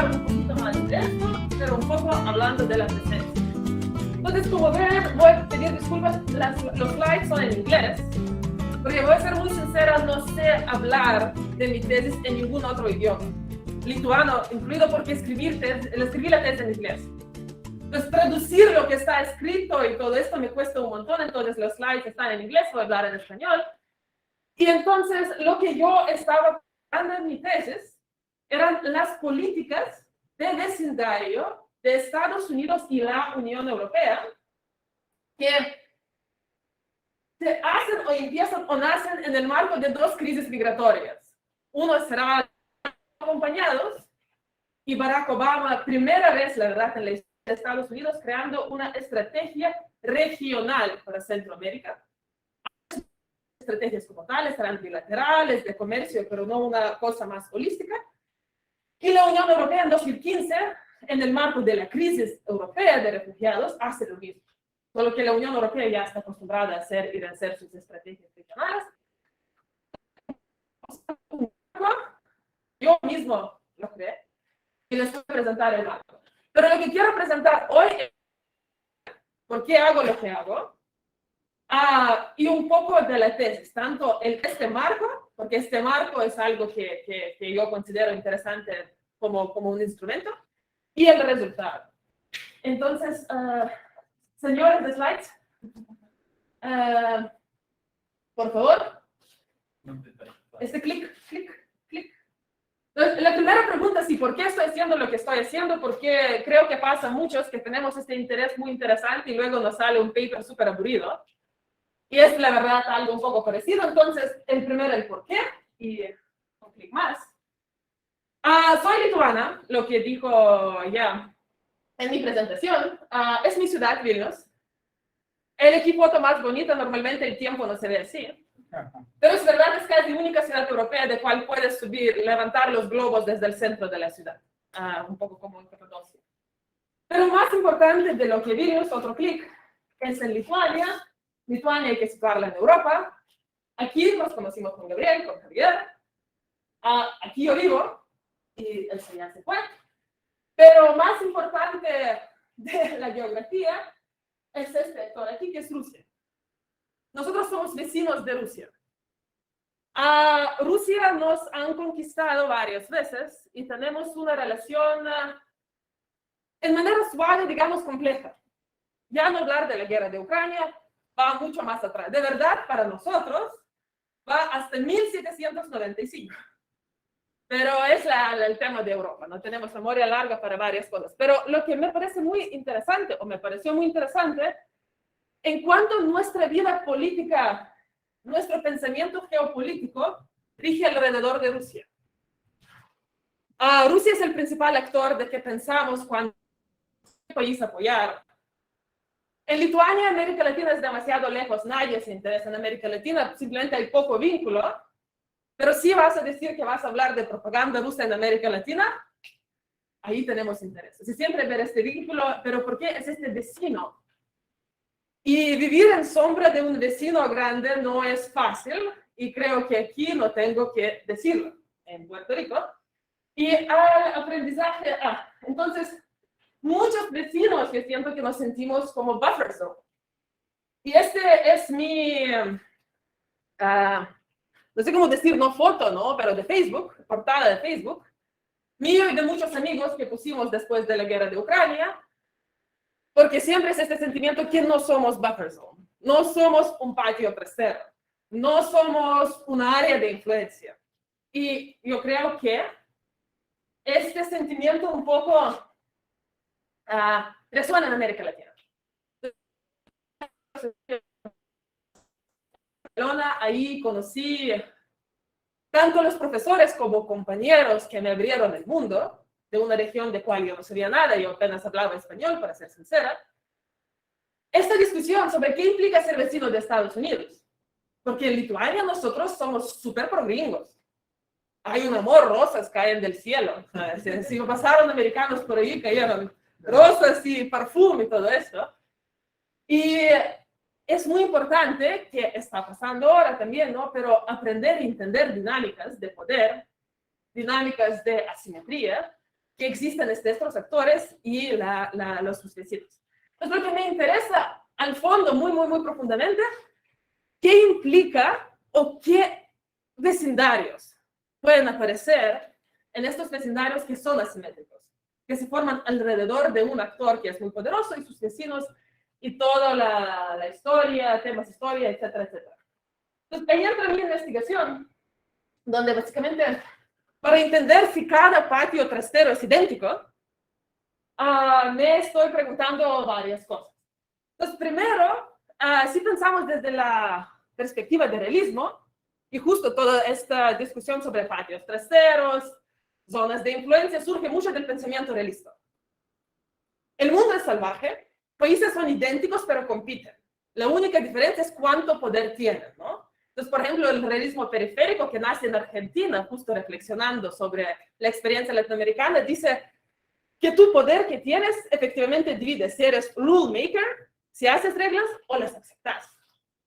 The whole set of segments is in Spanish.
hablar un poquito más de esto, pero un poco hablando de la presencia. Entonces, como ven, voy a pedir disculpas, los slides son en inglés, porque voy a ser muy sincera, no sé hablar de mi tesis en ningún otro idioma, lituano incluido, porque escribí la tesis en inglés. Entonces, traducir lo que está escrito y todo esto me cuesta un montón, entonces los slides están en inglés, voy a hablar en español. Y entonces, lo que yo estaba hablando en mi tesis eran las políticas de vecindario de Estados Unidos y la Unión Europea, que se hacen o empiezan o nacen en el marco de dos crisis migratorias. Uno será acompañados, y Barack Obama, primera vez, la verdad, en la historia de Estados Unidos, creando una estrategia regional para Centroamérica. Estrategias como tales, serán bilaterales, de comercio, pero no una cosa más holística. Y la Unión Europea en 2015, en el marco de la crisis europea de refugiados, hace lo mismo. Solo que la Unión Europea ya está acostumbrada a hacer y a hacer sus estrategias regionales. Yo mismo lo creé y les voy a presentar el marco. Pero lo que quiero presentar hoy es por qué hago lo que hago y un poco de la tesis, tanto este marco, porque este marco es algo que yo considero interesante como un instrumento, y el resultado. Entonces, señores de slides, por favor, clic. Entonces, la primera pregunta es, ¿por qué estoy haciendo lo que estoy haciendo? Porque creo que pasa a muchos que tenemos este interés muy interesante y luego nos sale un paper súper aburrido. Y es, la verdad, algo un poco parecido. Entonces, el primero, el por qué, y un clic más. Soy lituana, lo que dijo ya en mi presentación. Es mi ciudad, Vilnius. El equipo más bonito, normalmente el tiempo no se ve así. Pero es verdad, es casi la única ciudad europea de cual puedes subir y levantar los globos desde el centro de la ciudad. Un poco como en Capadocia. Pero más importante de lo que Vilnius, otro clic, es en Lituania. Lituania hay que situarla en Europa. Aquí nos conocimos con Gabriel, con Javier. Aquí yo vivo y el señor se fue. Pero más importante de la geografía es este sector aquí, que es Rusia. Nosotros somos vecinos de Rusia. Rusia nos han conquistado varias veces y tenemos una relación en manera suave, digamos, compleja. Ya no hablar de la guerra de Ucrania, va mucho más atrás. De verdad, para nosotros, va hasta 1795. Pero es el tema de Europa, no tenemos memoria larga para varias cosas. Pero lo que me parece muy interesante, o me pareció muy interesante, en cuanto a nuestra vida política, nuestro pensamiento geopolítico rige alrededor de Rusia. Rusia es el principal actor de que pensamos cuando qué país apoyar. En Lituania, América Latina es demasiado lejos, nadie se interesa en América Latina, simplemente hay poco vínculo. Pero si vas a decir que vas a hablar de propaganda rusa en América Latina, ahí tenemos interés. Si siempre ver este vínculo, pero ¿por qué es este vecino? Y vivir en sombra de un vecino grande no es fácil, y creo que aquí no tengo que decirlo, en Puerto Rico. Y al aprendizaje, entonces, muchos vecinos que siento que nos sentimos como buffer zone. Y este es mi, no sé cómo decir, no foto, ¿no? Pero de Facebook, portada de Facebook, mío y de muchos amigos que pusimos después de la guerra de Ucrania, porque siempre es este sentimiento que no somos buffer zone, no somos un patio trasero, no somos un área de influencia. Y yo creo que este sentimiento un poco resuena en América Latina. Ahí conocí tanto los profesores como compañeros que me abrieron el mundo, de una región de cual yo no sabía nada, yo apenas hablaba español, para ser sincera. Esta discusión sobre qué implica ser vecino de Estados Unidos, porque en Lituania nosotros somos súper progringos. Hay un amor, rosas caen del cielo. Si pasaron americanos por ahí, cayeron rosas y perfume y todo esto. Y es muy importante, que está pasando ahora también, ¿no? Pero aprender y entender dinámicas de poder, dinámicas de asimetría, que existen estos actores y los sus vecinos. Entonces, lo que me interesa al fondo, muy, muy, muy profundamente, ¿qué implica o qué vecindarios pueden aparecer en estos vecindarios que son asimétricos, que se forman alrededor de un actor que es muy poderoso y sus vecinos y toda la historia, temas de historia, etcétera, etcétera? Entonces, ahí entra mi investigación, donde básicamente, para entender si cada patio trastero es idéntico, me estoy preguntando varias cosas. Entonces, primero, si pensamos desde la perspectiva del realismo, y justo toda esta discusión sobre patios trasteros, zonas de influencia, surge mucho del pensamiento realista. El mundo es salvaje, países son idénticos pero compiten. La única diferencia es cuánto poder tienen, ¿no? Entonces, por ejemplo, el realismo periférico que nace en Argentina, justo reflexionando sobre la experiencia latinoamericana, dice que tu poder que tienes efectivamente divide si eres rule maker, si haces reglas o las aceptas.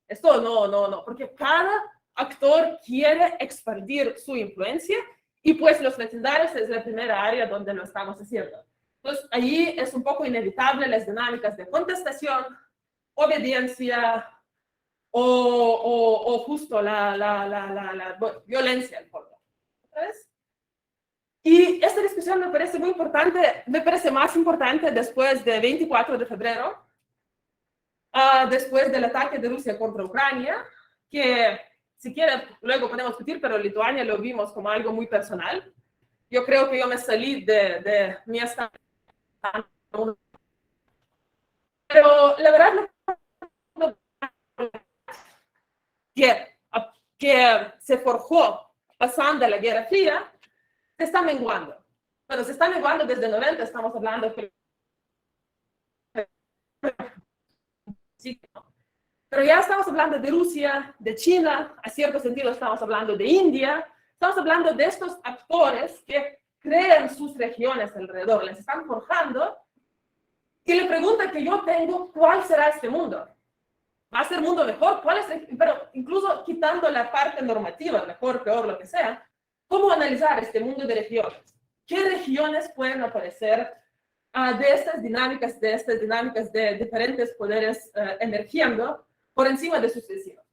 Esto no, porque cada actor quiere expandir su influencia y pues los vecindarios es la primera área donde lo estamos haciendo. Entonces, allí es un poco inevitable las dinámicas de contestación, obediencia o justo la violencia al fondo. ¿Sabes? Y esta discusión me parece muy importante, me parece más importante después del 24 de febrero, después del ataque de Rusia contra Ucrania, que si quieren luego podemos discutir, pero Lituania lo vimos como algo muy personal. Yo creo que yo me salí de mi estado. Pero la verdad que se forjó pasando la Guerra Fría, se está menguando. Bueno, se está menguando desde 90, estamos hablando que... Sí, pero ya estamos hablando de Rusia, de China, a cierto sentido estamos hablando de India, estamos hablando de estos actores que crean sus regiones alrededor, las están forjando, y la pregunta que yo tengo, ¿cuál será este mundo? ¿Va a ser mundo mejor? ¿Cuál es pero incluso quitando la parte normativa, mejor, peor, lo que sea, ¿cómo analizar este mundo de regiones? ¿Qué regiones pueden aparecer de estas dinámicas de diferentes poderes emergiendo por encima de sus vecinos?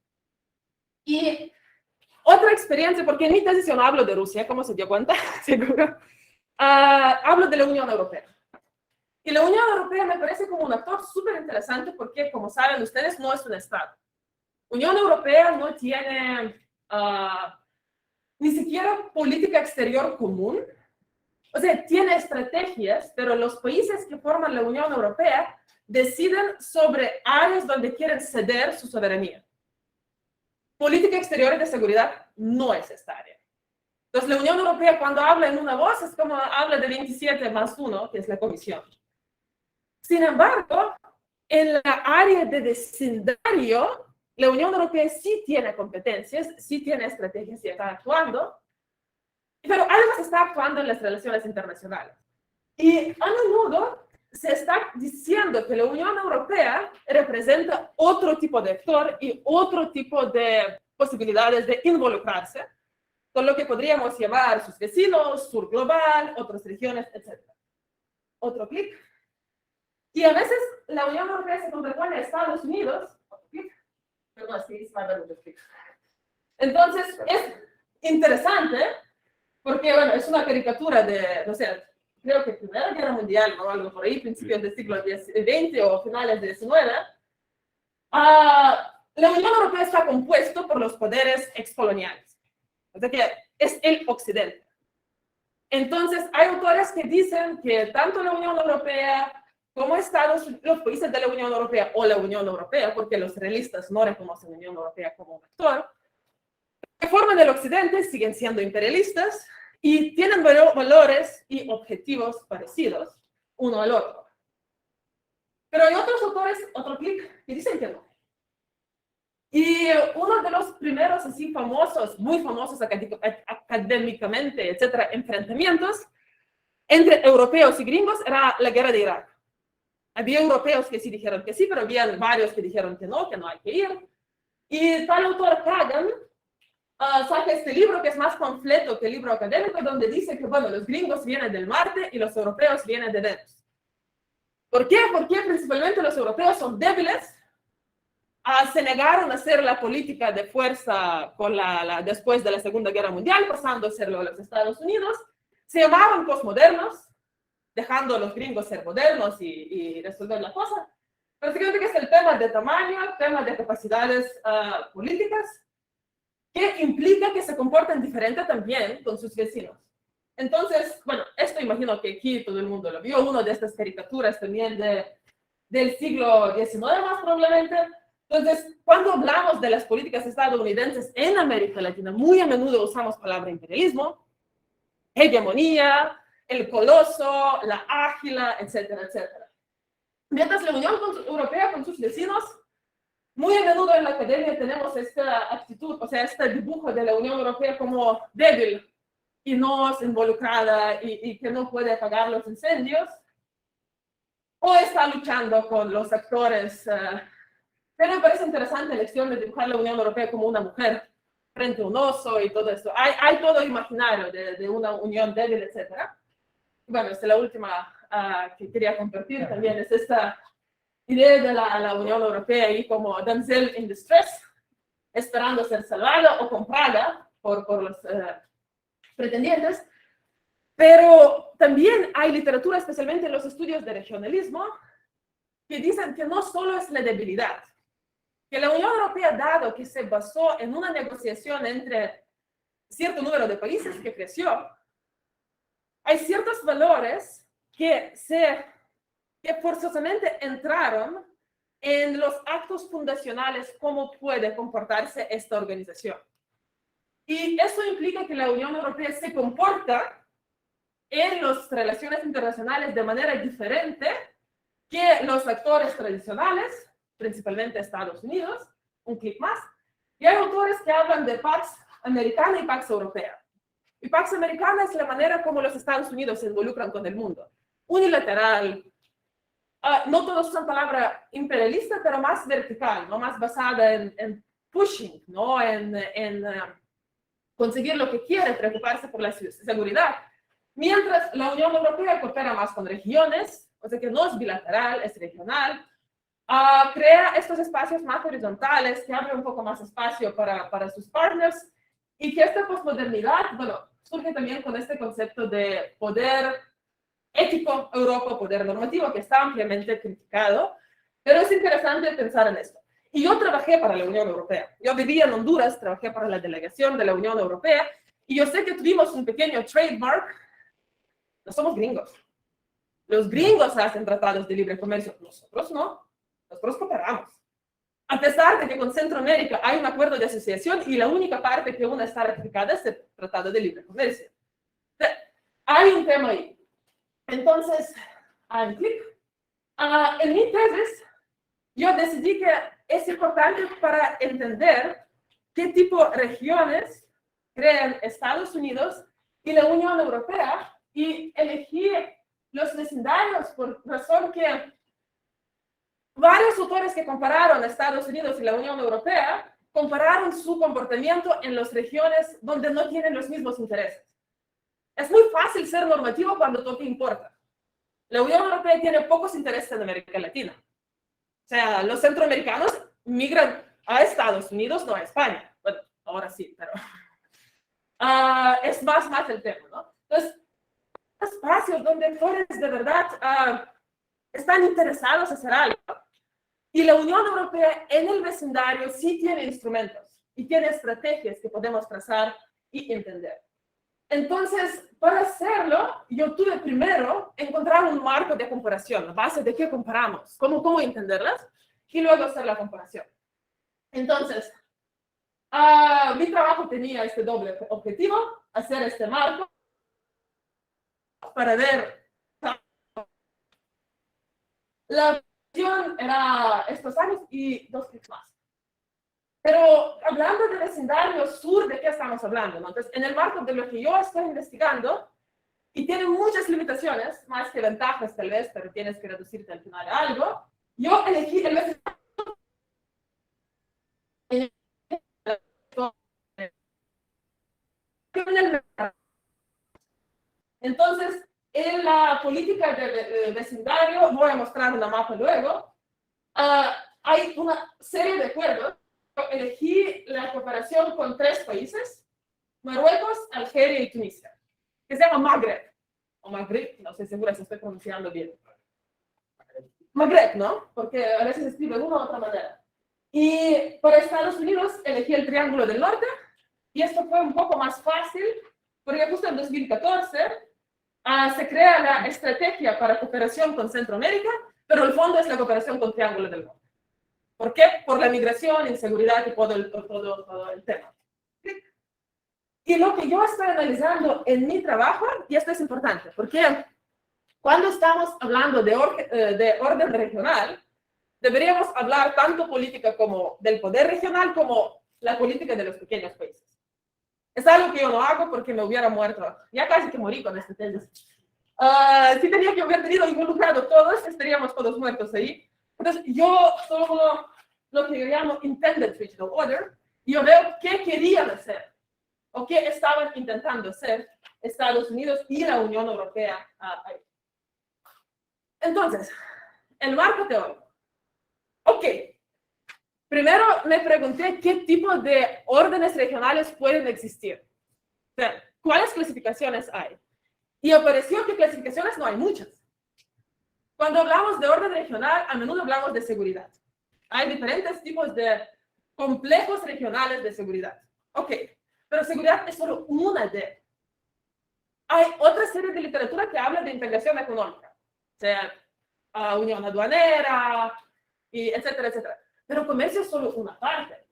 Y otra experiencia, porque en mi tesis yo no hablo de Rusia, como se dio cuenta, seguro, hablo de la Unión Europea. Y la Unión Europea me parece como un actor súper interesante porque, como saben ustedes, no es un Estado. Unión Europea no tiene ni siquiera política exterior común. O sea, tiene estrategias, pero los países que forman la Unión Europea deciden sobre áreas donde quieren ceder su soberanía. Política exterior y de seguridad no es esta área. Entonces, la Unión Europea cuando habla en una voz es como habla de 27 más 1, que es la Comisión. Sin embargo, en la área de vecindario, la Unión Europea sí tiene competencias, sí tiene estrategias y está actuando, pero además está actuando en las relaciones internacionales. Y a menudo se está diciendo que la Unión Europea representa otro tipo de actor y otro tipo de posibilidades de involucrarse con lo que podríamos llamar sus vecinos, sur global, otras regiones, etc. Otro clic. Y a veces la Unión Europea se contrapone a Estados Unidos. Perdón, sí, entonces, es interesante porque, bueno, es una caricatura de, no sé, creo que Primera Guerra Mundial o algo por ahí, principios del siglo XX o finales del XIX. La Unión Europea está compuesto por los poderes excoloniales. O sea que es el Occidente. Entonces, hay autores que dicen que tanto la Unión Europea como los países de la Unión Europea o la Unión Europea, porque los realistas no reconocen la Unión Europea como un actor, que forman el Occidente, siguen siendo imperialistas y tienen valores y objetivos parecidos uno al otro. Pero hay otros autores, otro clic, que dicen que no. Y uno de los primeros así famosos, muy famosos académicamente, etcétera, enfrentamientos entre europeos y gringos era la guerra de Irak. Había europeos que sí dijeron que sí, pero había varios que dijeron que no hay que ir. Y tal autor Kagan saca este libro que es más completo que el libro académico, donde dice que, bueno, los gringos vienen del Marte y los europeos vienen de Venus. ¿Por qué? Porque principalmente los europeos son débiles, se negaron a hacer la política de fuerza con después de la Segunda Guerra Mundial, pasando a serlo a los Estados Unidos, se llamaban posmodernos, dejando a los gringos ser modernos y resolver la cosa. Básicamente que es el tema de tamaño, tema de capacidades políticas, que implica que se comportan diferente también con sus vecinos. Entonces, bueno, esto imagino que aquí todo el mundo lo vio, una de estas caricaturas también del siglo XIX más probablemente. Entonces, cuando hablamos de las políticas estadounidenses en América Latina, muy a menudo usamos la palabra imperialismo, hegemonía, el coloso, la ágila, etcétera, etcétera. Mientras la Unión Europea con sus vecinos, muy a menudo en la academia tenemos esta actitud, o sea, este dibujo de la Unión Europea como débil y no involucrada y que no puede apagar los incendios, o está luchando con los actores. Pero me parece interesante la lección de dibujar la Unión Europea como una mujer frente a un oso y todo esto. Hay todo imaginario de una unión débil, etcétera. Bueno, esta es la última que quería compartir también, es esta idea de la Unión Europea ahí como damsel in distress, esperando ser salvada o comprada por los pretendientes. Pero también hay literatura, especialmente en los estudios de regionalismo, que dicen que no solo es la debilidad, que la Unión Europea, dado que se basó en una negociación entre cierto número de países que creció, hay ciertos valores que forzosamente entraron en los actos fundacionales, cómo puede comportarse esta organización. Y eso implica que la Unión Europea se comporta en las relaciones internacionales de manera diferente que los actores tradicionales, principalmente Estados Unidos, un clic más, y hay autores que hablan de Pax Americana y Pax Europea. Y Pax Americana es la manera como los Estados Unidos se involucran con el mundo. Unilateral, no todos usan palabra imperialista, pero más vertical, ¿no? Más basada en pushing, ¿no? En conseguir lo que quiere, preocuparse por la seguridad. Mientras la Unión Europea coopera más con regiones, o sea que no es bilateral, es regional, crea estos espacios más horizontales, que abre un poco más espacio para sus partners, y que esta posmodernidad, bueno, surge también con este concepto de poder ético Europa, poder normativo, que está ampliamente criticado, pero es interesante pensar en esto. Y yo trabajé para la Unión Europea. Yo vivía en Honduras, trabajé para la delegación de la Unión Europea, y yo sé que tuvimos un pequeño trademark. No somos gringos. Los gringos hacen tratados de libre comercio, nosotros no. Nosotros cooperamos. A pesar de que con Centroamérica hay un acuerdo de asociación y la única parte que una está ratificada es el Tratado de Libre Comercio. Hay un tema ahí. Entonces, en mi tesis, yo decidí que es importante para entender qué tipo de regiones crean Estados Unidos y la Unión Europea, y elegí los vecindarios por razón que varios autores que compararon a Estados Unidos y la Unión Europea compararon su comportamiento en las regiones donde no tienen los mismos intereses. Es muy fácil ser normativo cuando todo te importa. La Unión Europea tiene pocos intereses en América Latina. O sea, los centroamericanos migran a Estados Unidos, no a España. Bueno, ahora sí, pero es más el tema, ¿no? Entonces, espacios donde actores de verdad están interesados en hacer algo. Y la Unión Europea en el vecindario sí tiene instrumentos y tiene estrategias que podemos trazar y entender. Entonces, para hacerlo, yo tuve primero encontrar un marco de comparación, la base de qué comparamos, cómo entenderlas, y luego hacer la comparación. Entonces, mi trabajo tenía este doble objetivo, hacer este marco para ver. La visión era estos años y 2 clics más. Pero hablando de vecindario sur, ¿de qué estamos hablando? ¿No? Entonces, en el marco de lo que yo estoy investigando, y tiene muchas limitaciones, más que ventajas tal vez, pero tienes que reducirte al final a algo, yo elegí el vecindario en el Entonces, en la política de vecindario, voy a mostrar una mapa luego, hay una serie de acuerdos. Elegí la cooperación con 3 países, Marruecos, Algeria y Tunisia, que se llama Magreb, o Maghreb, no estoy segura si estoy pronunciando bien. Magreb, ¿no? Porque a veces se escribe de una u otra manera. Y para Estados Unidos elegí el Triángulo del Norte, y esto fue un poco más fácil, porque justo en 2014 se crea la estrategia para cooperación con Centroamérica, pero el fondo es la cooperación con Triángulo del Norte. ¿Por qué? Por la migración, inseguridad y todo el tema. Y lo que yo estoy analizando en mi trabajo, y esto es importante, porque cuando estamos hablando de orden regional, deberíamos hablar tanto política como del poder regional como la política de los pequeños países. Es algo que yo no hago porque me hubiera muerto. Ya casi que morí con este tesis. Si tenía que haber tenido involucrado todos, estaríamos todos muertos ahí. Entonces, yo solo lo que yo llamo intended regional order, y yo veo qué querían hacer o qué estaban intentando hacer Estados Unidos y la Unión Europea ahí. Entonces, el marco teórico. Ok. Primero me pregunté qué tipo de órdenes regionales pueden existir. O sea, ¿cuáles clasificaciones hay? Y apareció que clasificaciones no hay muchas. Cuando hablamos de orden regional, a menudo hablamos de seguridad. Hay diferentes tipos de complejos regionales de seguridad. Ok, pero seguridad es solo una de. Hay otra serie de literatura que habla de integración económica. O sea, unión aduanera, y etcétera, etcétera. Pero comercio es solo una parte.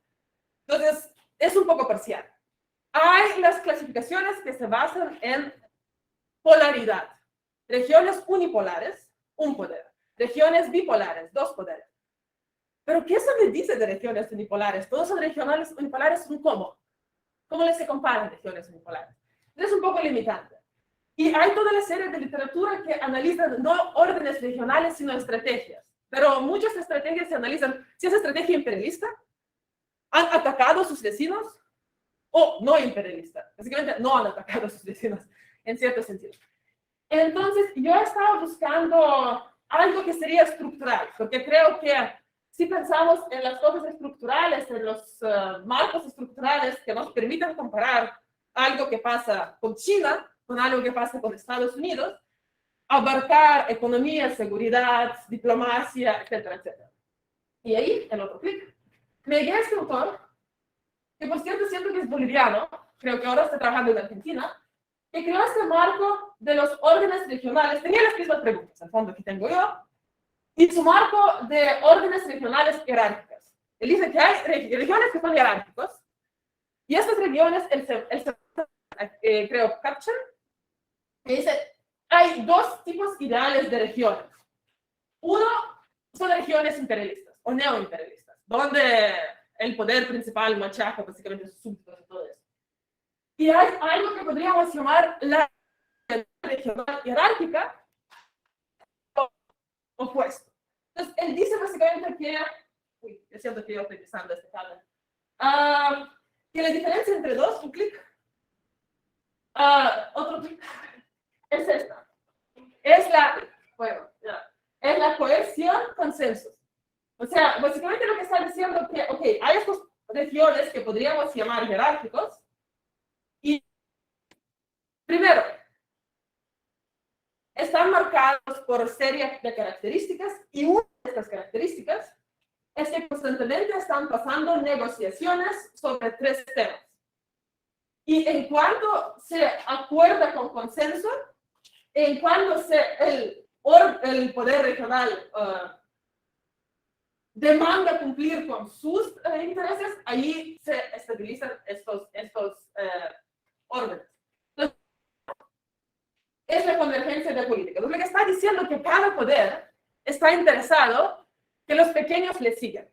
Entonces, es un poco parcial. Hay las clasificaciones que se basan en polaridad. Regiones unipolares, un poder. Regiones bipolares, 2 poderes. ¿Pero qué se le dice de regiones unipolares? Todos son regionales unipolares, ¿cómo? ¿Cómo les se comparan regiones unipolares? Es un poco limitante. Y hay toda la serie de literatura que analizan no órdenes regionales, sino estrategias. Pero muchas estrategias se analizan si es estrategia imperialista, han atacado a sus vecinos o no imperialista. Básicamente no han atacado a sus vecinos, en cierto sentido. Entonces, yo estaba buscando algo que sería estructural, porque creo que si pensamos en las cosas estructurales, en los marcos estructurales que nos permiten comparar algo que pasa con China con algo que pasa con Estados Unidos, abarcar economía, seguridad, diplomacia, etcétera, etcétera. Y ahí, el otro clic. Me llegué a este autor, que por cierto siento que es boliviano, creo que ahora está trabajando en Argentina, que creó este marco de los órdenes regionales. Tenía las mismas preguntas, al fondo que tengo yo, y su marco de órdenes regionales jerárquicas. Él dice que hay regiones que son jerárquicos, y estas regiones, creo, Capture, que dice, hay 2 tipos ideales de regiones. Uno son regiones imperialistas o neoimperialistas, donde el poder principal machaca básicamente sus súbditos y todo eso. Y hay algo que podríamos llamar la regional jerárquica opuesto. Entonces, él dice básicamente que, yo siento que yo estoy pisando este cable, que la diferencia entre 2, un clic, otro clic, es esta. Es la cohesión consenso. O sea, básicamente lo que está diciendo es que, ok, hay estas regiones que podríamos llamar jerárquicos, y primero, están marcados por serie de características, y una de estas características es que constantemente están pasando negociaciones sobre 3 temas. Y en cuanto se acuerda con consenso, en cuanto el poder regional demanda cumplir con sus intereses, ahí se estabilizan estos órdenes. Entonces, es la convergencia de políticas. Lo que está diciendo que cada poder está interesado que los pequeños le sigan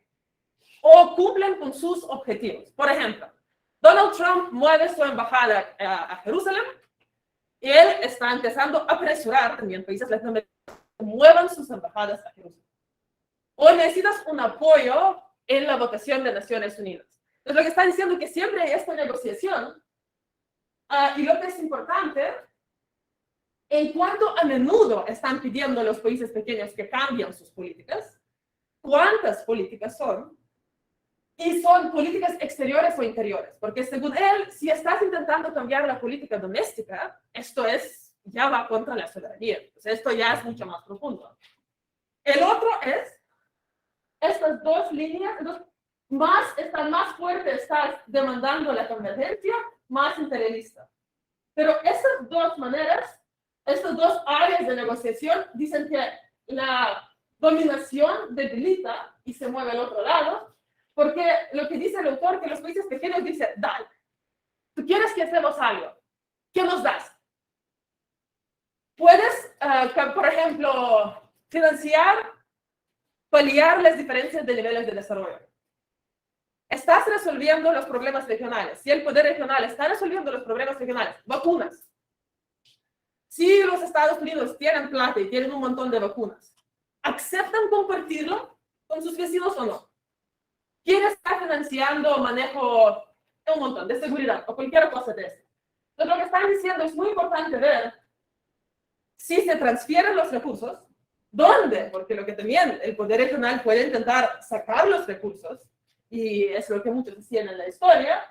o cumplen con sus objetivos. Por ejemplo, Donald Trump mueve su embajada a Jerusalén y él está empezando a apresurar también países latinoamericanos que muevan sus embajadas a Jerusalén. O necesitas un apoyo en la votación de Naciones Unidas. Entonces, lo que está diciendo es que siempre hay esta negociación Y lo que es importante, en cuanto a menudo están pidiendo los países pequeños que cambien sus políticas, cuántas políticas son, y son políticas exteriores o interiores, porque según él, si estás intentando cambiar la política doméstica, esto ya va contra la soberanía, o sea, esto ya es mucho más profundo. El otro es, estas dos líneas, están más fuerte, estás demandando la convergencia, más imperialista. Pero estas dos maneras, estas dos áreas de negociación, dicen que la dominación debilita y se mueve al otro lado, porque lo que dice el autor, que los países pequeños dicen, dale, tú quieres que hacemos algo, ¿qué nos das? Puedes, por ejemplo, financiar, paliar las diferencias de niveles de desarrollo. Estás resolviendo los problemas regionales. Si el poder regional está resolviendo los problemas regionales, vacunas. Si los Estados Unidos tienen plata y tienen un montón de vacunas, ¿aceptan compartirlo con sus vecinos o no? ¿Quién está financiando manejo de un montón de seguridad o cualquier cosa de eso? Entonces, lo que están diciendo es muy importante ver si se transfieren los recursos, ¿dónde? Porque lo que también el poder regional puede intentar sacar los recursos, y es lo que muchos decían en la historia,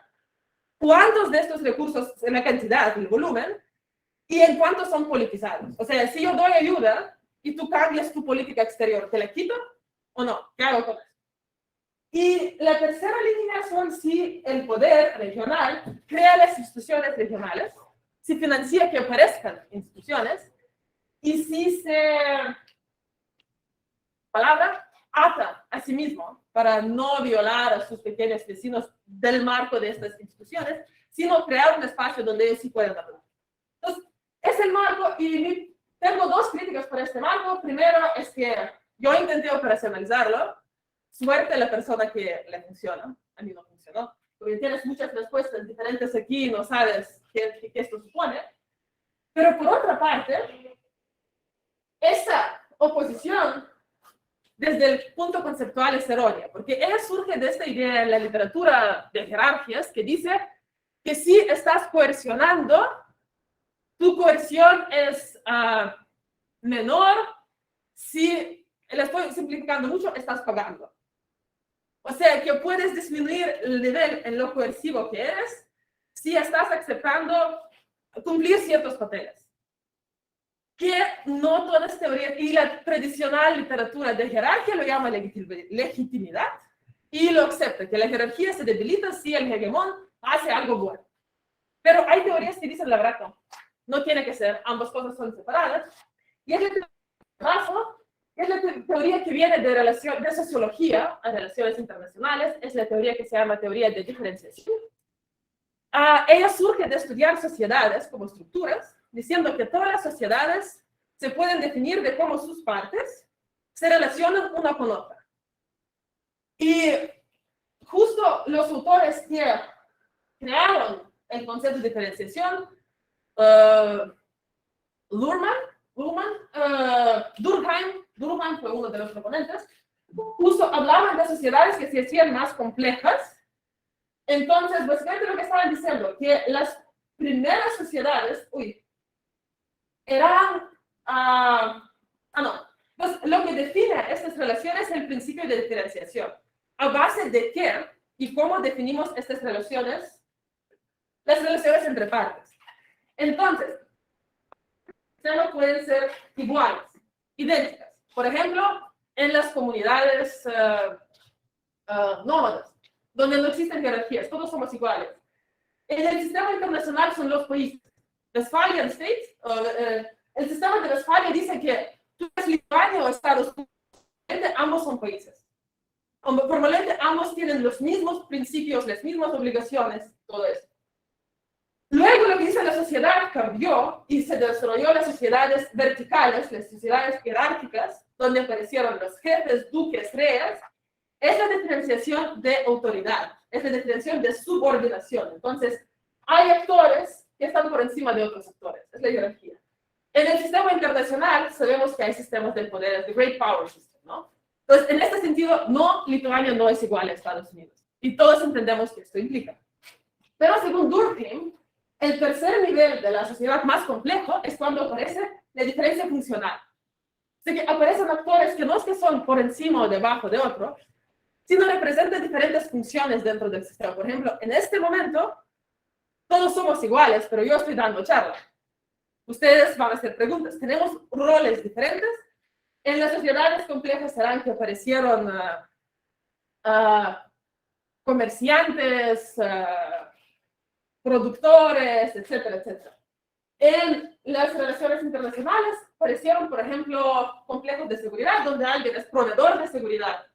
¿cuántos de estos recursos, en la cantidad, el volumen, y en cuántos son politizados? O sea, si yo doy ayuda y tú cambias tu política exterior, ¿te la quito o no? ¿Qué hago con eso? Y la tercera línea son si el poder regional crea las instituciones regionales, si financia que aparezcan instituciones, y si se ata a sí mismo para no violar a sus pequeños vecinos del marco de estas instituciones, sino crear un espacio donde ellos sí puedan hablar. Entonces, es el marco, y tengo dos críticas para este marco. Primero es que yo intenté operacionalizarlo, suerte a la persona que le funciona, a mí no funcionó, porque tienes muchas respuestas diferentes aquí y no sabes qué esto supone. Pero por otra parte, esa oposición desde el punto conceptual es errónea, porque ella surge de esta idea en la literatura de jerarquías que dice que si estás coercionando, tu coerción es menor, si, la estoy simplificando mucho, estás pagando. O sea, que puedes disminuir el nivel en lo coercivo que eres si estás aceptando cumplir ciertos papeles. Que no toda esta teoría, y la tradicional literatura de jerarquía lo llama legitimidad, y lo acepta, que la jerarquía se debilita si el hegemón hace algo bueno. Pero hay teorías que dicen la verdad, no tiene que ser, ambas cosas son separadas, y es la teoría que viene de sociología a relaciones internacionales, es la teoría que se llama teoría de diferenciación. Ella surge de estudiar sociedades como estructuras, diciendo que todas las sociedades se pueden definir de cómo sus partes se relacionan una con otra. Y justo los autores que crearon el concepto de diferenciación, Durkheim fue uno de los proponentes, justo hablaban de sociedades que se hacían más complejas. Entonces, básicamente lo que estaban diciendo, que las primeras sociedades, eran, Entonces, lo que define estas relaciones es el principio de diferenciación. ¿A base de qué y cómo definimos estas relaciones? Las relaciones entre partes. Entonces, no pueden ser iguales, idénticas. Por ejemplo, en las comunidades nómadas, donde no existen jerarquías, todos somos iguales. En el sistema internacional son los países. Westphalian States, el sistema de Westfalia dice que tú eres Lituania o Estados Unidos, ambos son países. Formalmente ambos tienen los mismos principios, las mismas obligaciones, todo eso. Luego lo que dice la sociedad cambió y se desarrolló las sociedades verticales, las sociedades jerárquicas, donde aparecieron los jefes, duques, reyes. Es la diferenciación de autoridad, es la diferenciación de subordinación. Entonces, hay actores que están por encima de otros actores, es la jerarquía. En el sistema internacional sabemos que hay sistemas de poder, the Great Power System, ¿no? Entonces, en este sentido, Lituania no es igual a Estados Unidos. Y todos entendemos que esto implica. Pero según Durkheim, El tercer nivel de la sociedad más complejo es cuando aparece la diferencia funcional. O sea, que aparecen actores que no es que son por encima o debajo de otro, sino representan diferentes funciones dentro del sistema. Por ejemplo, en este momento, todos somos iguales, pero yo estoy dando charla. Ustedes van a hacer preguntas. Tenemos roles diferentes. En las sociedades complejas serán que aparecieron comerciantes, productores, etcétera, etcétera. En las relaciones internacionales aparecieron, por ejemplo, complejos de seguridad, donde alguien es proveedor de seguridad,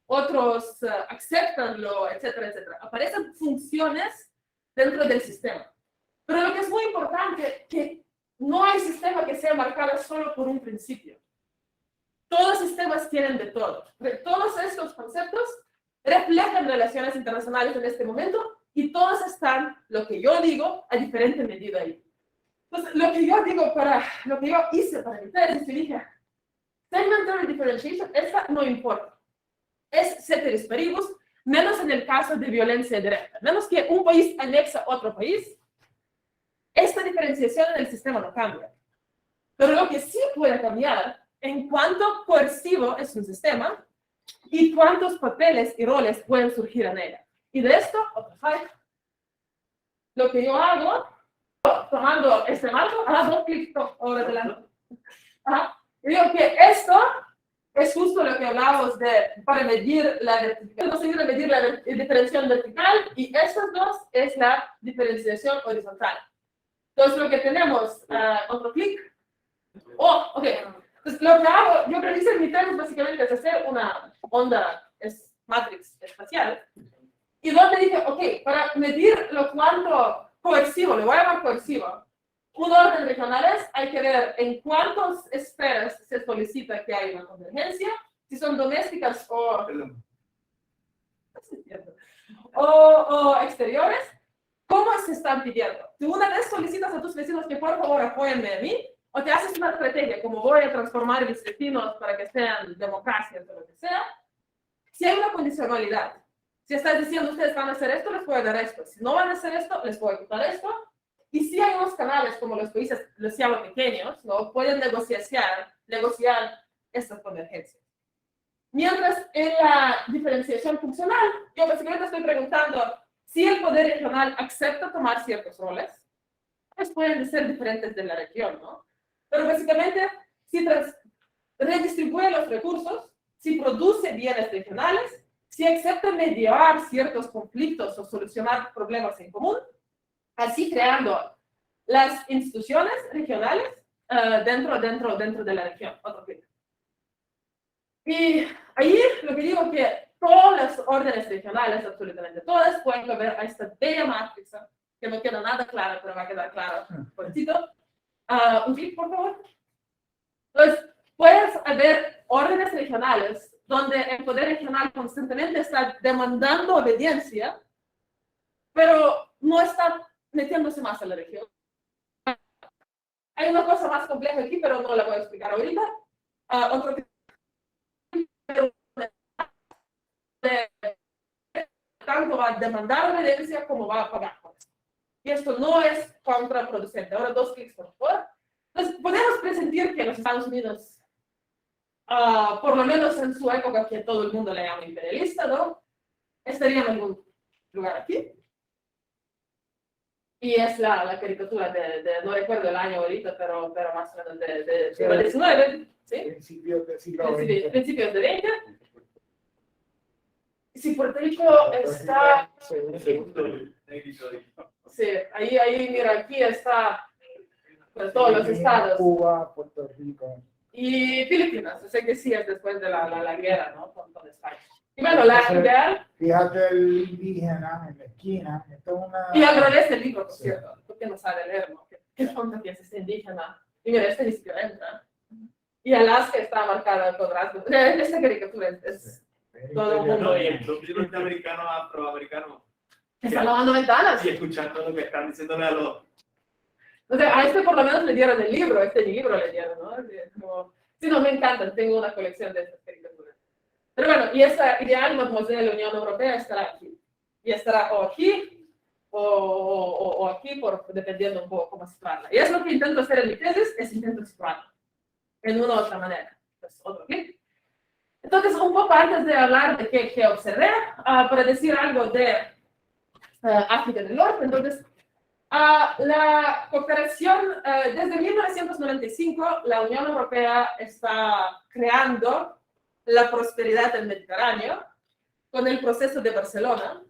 otros aceptanlo, etcétera, etcétera. Aparecen funciones dentro del sistema. Pero lo que es muy importante, que no hay sistema que sea marcado solo por un principio. Todos los sistemas tienen de todo. Todos estos conceptos reflejan relaciones internacionales en este momento y todos están, lo que yo digo, a diferente medida ahí. Entonces, lo que yo hice para mi tesis, yo dije, segmentary differentiation, esta no importa. Es ceteris paribus, menos en el caso de violencia directa. Menos que un país anexa a otro país, esta diferenciación en el sistema no cambia. Pero lo que sí puede cambiar en cuánto coercivo es un sistema y cuántos papeles y roles pueden surgir en ella. Y de esto, lo que yo hago, tomando este marco, dos clics ahora adelante. Digo que esto es justo lo que hablábamos de para medir la diferenciación vertical y estas dos es la diferenciación horizontal. Entonces lo que tenemos, otro clic. Ok. Entonces lo que hago, yo preciso en mi tesis básicamente es hacer una onda matrix espacial y donde dije, ok, para medir lo cuánto coercivo, le voy a llamar coercivo, un orden regionales, hay que ver en cuántas esferas se solicita que haya una convergencia, si son domésticas o exteriores, cómo se están pidiendo. Si una vez solicitas a tus vecinos que por favor apóyenme a mí, o te haces una estrategia como voy a transformar mis vecinos para que sean democracias o lo que sea, si hay una condicionalidad, si estás diciendo ustedes van a hacer esto, les voy a dar esto, si no van a hacer esto, les voy a quitar esto. Y si hay unos canales como los países los llamo pequeños, ¿no? Pueden negociar estas convergencias. Mientras en la diferenciación funcional, yo básicamente estoy preguntando si el poder regional acepta tomar ciertos roles, pues pueden ser diferentes de la región, ¿no? Pero básicamente, si redistribuye los recursos, si produce bienes regionales, si acepta mediar ciertos conflictos o solucionar problemas en común, así creando las instituciones regionales dentro de la región. Otro clic. Y ahí lo que digo que todas las órdenes regionales, absolutamente todas, pueden ver a esta bella matriz, que no queda nada clara, pero va a quedar claro. Un clic, por favor. Entonces, puedes ver órdenes regionales donde el poder regional constantemente está demandando obediencia, pero no está metiéndose más en la región. Hay una cosa más compleja aquí, pero no la voy a explicar ahorita. Otro que tanto va a demandar obediencia como va a pagar. Y esto no es contraproducente. Ahora dos clics, por favor. Entonces, podemos presentir que los Estados Unidos, por lo menos en su época, que todo el mundo le llama imperialista, ¿no? Estaría en algún lugar aquí. Y es la caricatura no recuerdo el año ahorita, pero más o menos del siglo XIX, ¿sí? Principios del siglo XX. Principios de 20. Si Puerto Rico está... Sí, ahí mira, aquí está pues, todos los estados. Cuba, Puerto Rico. Y Filipinas, o sea que sí es después de la guerra, ¿no? Con España. Y bueno, la ideal... Fíjate el indígena en la esquina. Esto es una... Y al revés del libro, por cierto, porque no sabe leer, ¿no? ¿Qué tonta que es este indígena? Y mira, este ni siquiera entra. Y Alaska está marcada con rasgos. Esta caricatura es todo el mundo. Y el norteamericano afroamericano. Están lavando ventanas. Y escuchando lo que están diciéndole a los... O sea, a este por lo menos le dieron el libro, este libro le dieron, ¿no? Como, sí, no, me encantan, tengo una colección de estas caricaturas. Pero bueno, y esta ideal mademoiselle de la Unión Europea estará aquí. Y estará o aquí o aquí, dependiendo un poco cómo situarla. Y es lo que intento hacer en mi tesis, es intento situarla en una u otra manera. Pues, otro clic. Entonces, un poco antes de hablar de qué observé, para decir algo de África del Norte, entonces, la cooperación, desde 1995, la Unión Europea está creando la prosperidad del Mediterráneo con el proceso de Barcelona,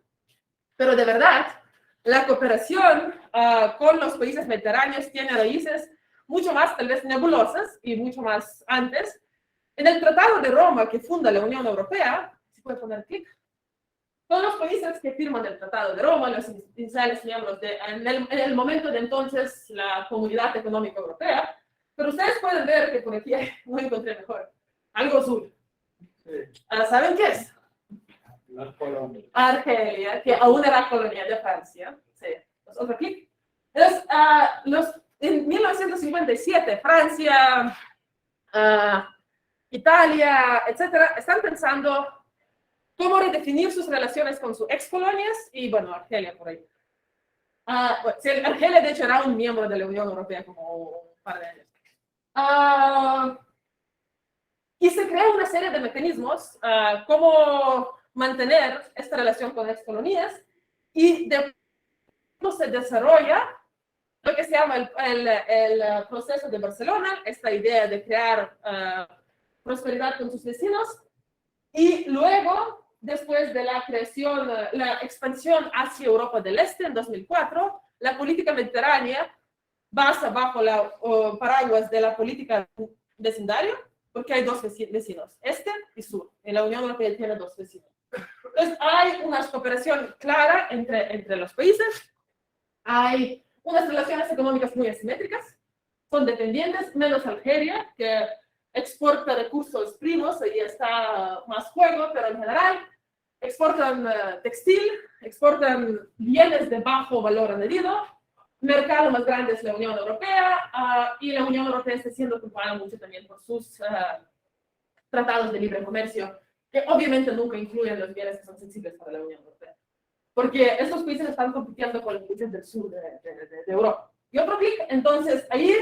pero de verdad, la cooperación con los países mediterráneos tiene raíces mucho más, tal vez, nebulosas y mucho más antes. En el Tratado de Roma que funda la Unión Europea, ¿se puede poner clic? Son los países que firman el Tratado de Roma, los iniciales miembros en el momento de entonces, la Comunidad Económica Europea, pero ustedes pueden ver que por aquí no encontré mejor, algo azul. ¿Saben qué es? La colonia. Argelia, que aún era colonia de Francia. Sí. Otro clic. Entonces, en 1957, Francia, Italia, etcétera, están pensando cómo redefinir sus relaciones con sus excolonias y, bueno, Argelia por ahí. Argelia, de hecho, era un miembro de la Unión Europea como un par de años. Y se crea una serie de mecanismos cómo mantener esta relación con excolonias y de cómo se desarrolla lo que se llama el proceso de Barcelona, esta idea de crear prosperidad con sus vecinos, y luego, después de la creación, la expansión hacia Europa del Este en 2004, la política mediterránea basa bajo la paraguas de la política vecindario, porque hay dos vecinos, este y sur. En la Unión Europea tiene dos vecinos. Entonces, hay una cooperación clara entre los países, hay unas relaciones económicas muy asimétricas, son dependientes, menos Algeria, que exporta recursos primos, ahí está más juego, pero en general exportan textil, exportan bienes de bajo valor añadido, mercado más grande es la Unión Europea, y la Unión Europea está siendo ocupada mucho también por sus tratados de libre comercio, que obviamente nunca incluyen los bienes que son sensibles para la Unión Europea, porque estos países están compitiendo con los países del sur de Europa. Y otro clic, entonces ahí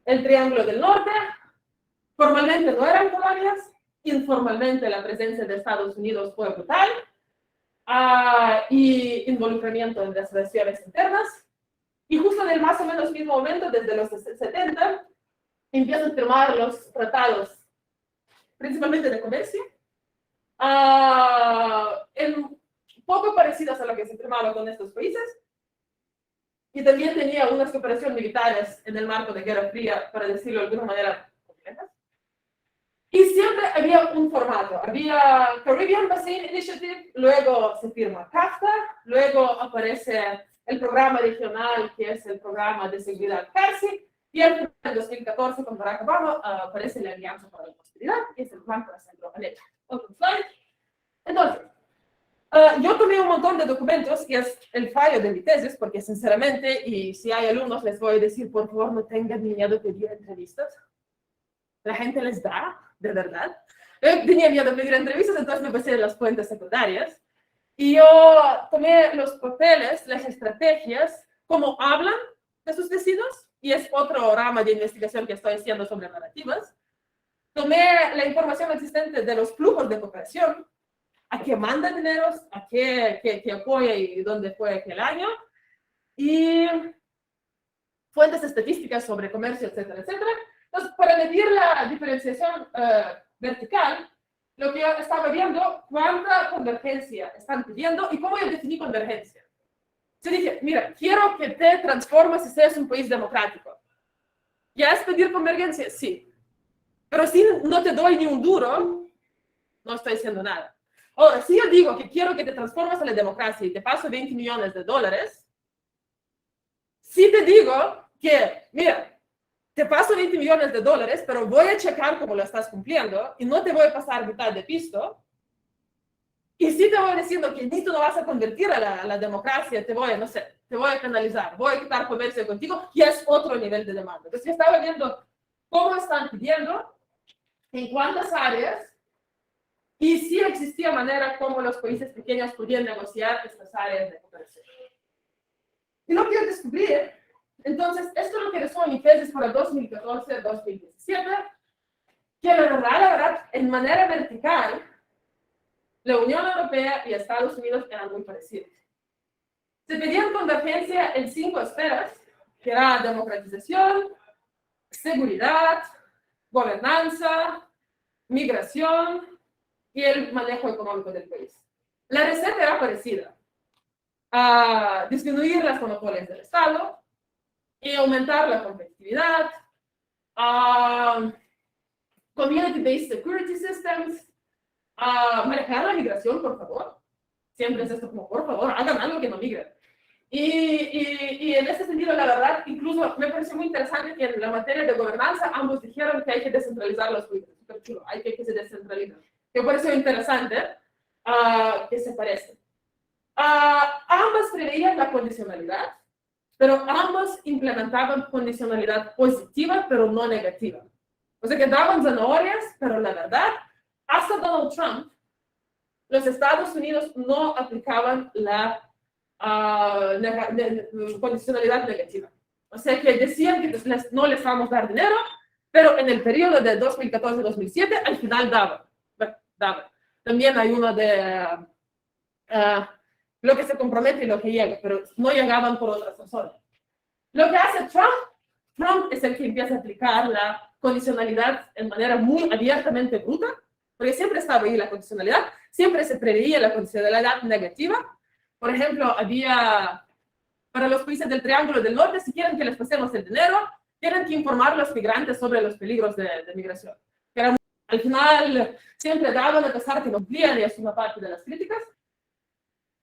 el Triángulo del Norte, formalmente no eran colonias, informalmente la presencia de Estados Unidos fue brutal, y involucramiento en las relaciones internas, y justo en el más o menos mismo momento, desde los 70, empiezan a firmar los tratados, principalmente de comercio, poco parecidos a lo que se firmaba con estos países, y también tenía unas cooperaciones militares en el marco de Guerra Fría, para decirlo de alguna manera complejas. Y siempre había un formato. Había Caribbean Basin Initiative, luego se firma CAFTA, luego aparece el programa regional, que es el programa de seguridad CARSI, y en 2014, con Barack Obama, aparece la Alianza para la Prosperidad, que es el plan para Centroamérica. Otro slide. Entonces, yo tomé un montón de documentos, y es el fallo de mi tesis, porque sinceramente, y si hay alumnos, les voy a decir, por favor, no tengan miedo de pedir entrevistas. La gente les da, de verdad. Tenía miedo de pedir entrevistas, entonces me pasé en las fuentes secundarias. Y yo tomé los papeles, las estrategias, cómo hablan de sus vecinos, y es otro rama de investigación que estoy haciendo sobre narrativas. Tomé la información existente de los flujos de cooperación, a qué manda dineros, a qué apoya y dónde fue aquel año, y fuentes estadísticas sobre comercio, etcétera, etcétera. Entonces, para medir la diferenciación vertical, lo que yo estaba viendo, cuánta convergencia están pidiendo y cómo yo definí convergencia. Yo dije, mira, quiero que te transformes y seas un país democrático. ¿Ya es pedir convergencia? Sí. Pero si no te doy ni un duro, no estoy haciendo nada. Ahora, si yo digo que quiero que te transformes a la democracia y te paso $20 millones, si te digo que, mira, te paso $20 millones, pero voy a checar cómo lo estás cumpliendo y no te voy a pasar mitad de pisto, y si te voy diciendo que ni tú no vas a convertir a la democracia, te voy a, no sé, te voy a canalizar, voy a quitar comercio contigo, y es otro nivel de demanda. Entonces yo estaba viendo cómo están pidiendo, en cuántas áreas, y si existía manera como los países pequeños podían negociar estas áreas de cooperación. Y lo que yo descubrí, entonces, esto es lo que resuelve mi tesis para 2014-2017, que la verdad, en manera vertical, la Unión Europea y Estados Unidos eran muy parecidos. Se pedían convergencia en 5 esferas, que era democratización, seguridad, gobernanza, migración y el manejo económico del país. La receta era parecida. A disminuir las monopolias del Estado y aumentar la competitividad, community-based security systems, manejar la migración, por favor. Siempre es esto como, por favor, hagan algo que no migren. Y en ese sentido, la verdad, incluso me pareció muy interesante que en la materia de gobernanza ambos dijeron que hay que descentralizar los países. Súper chulo, hay que se descentralizar. Me pareció interesante que se parecen. Ambas preveían la condicionalidad, pero ambas implementaban condicionalidad positiva, pero no negativa. O sea que daban zanahorias, pero la verdad, hasta Donald Trump, los Estados Unidos no aplicaban la condicionalidad negativa. O sea que decían que no les vamos a dar dinero, pero en el periodo de 2014-2007 al final daban. También hay uno de lo que se compromete y lo que llega, pero no llegaban por otras razones. Lo que hace Trump es el que empieza a aplicar la condicionalidad en manera muy abiertamente bruta, porque siempre estaba ahí la condicionalidad, siempre se preveía la condicionalidad negativa. Por ejemplo, había para los países del Triángulo del Norte, si quieren que les pasemos el dinero, tienen que informar a los migrantes sobre los peligros de migración. Pero al final siempre daban a pesar que no cumplían, y es una parte de las críticas.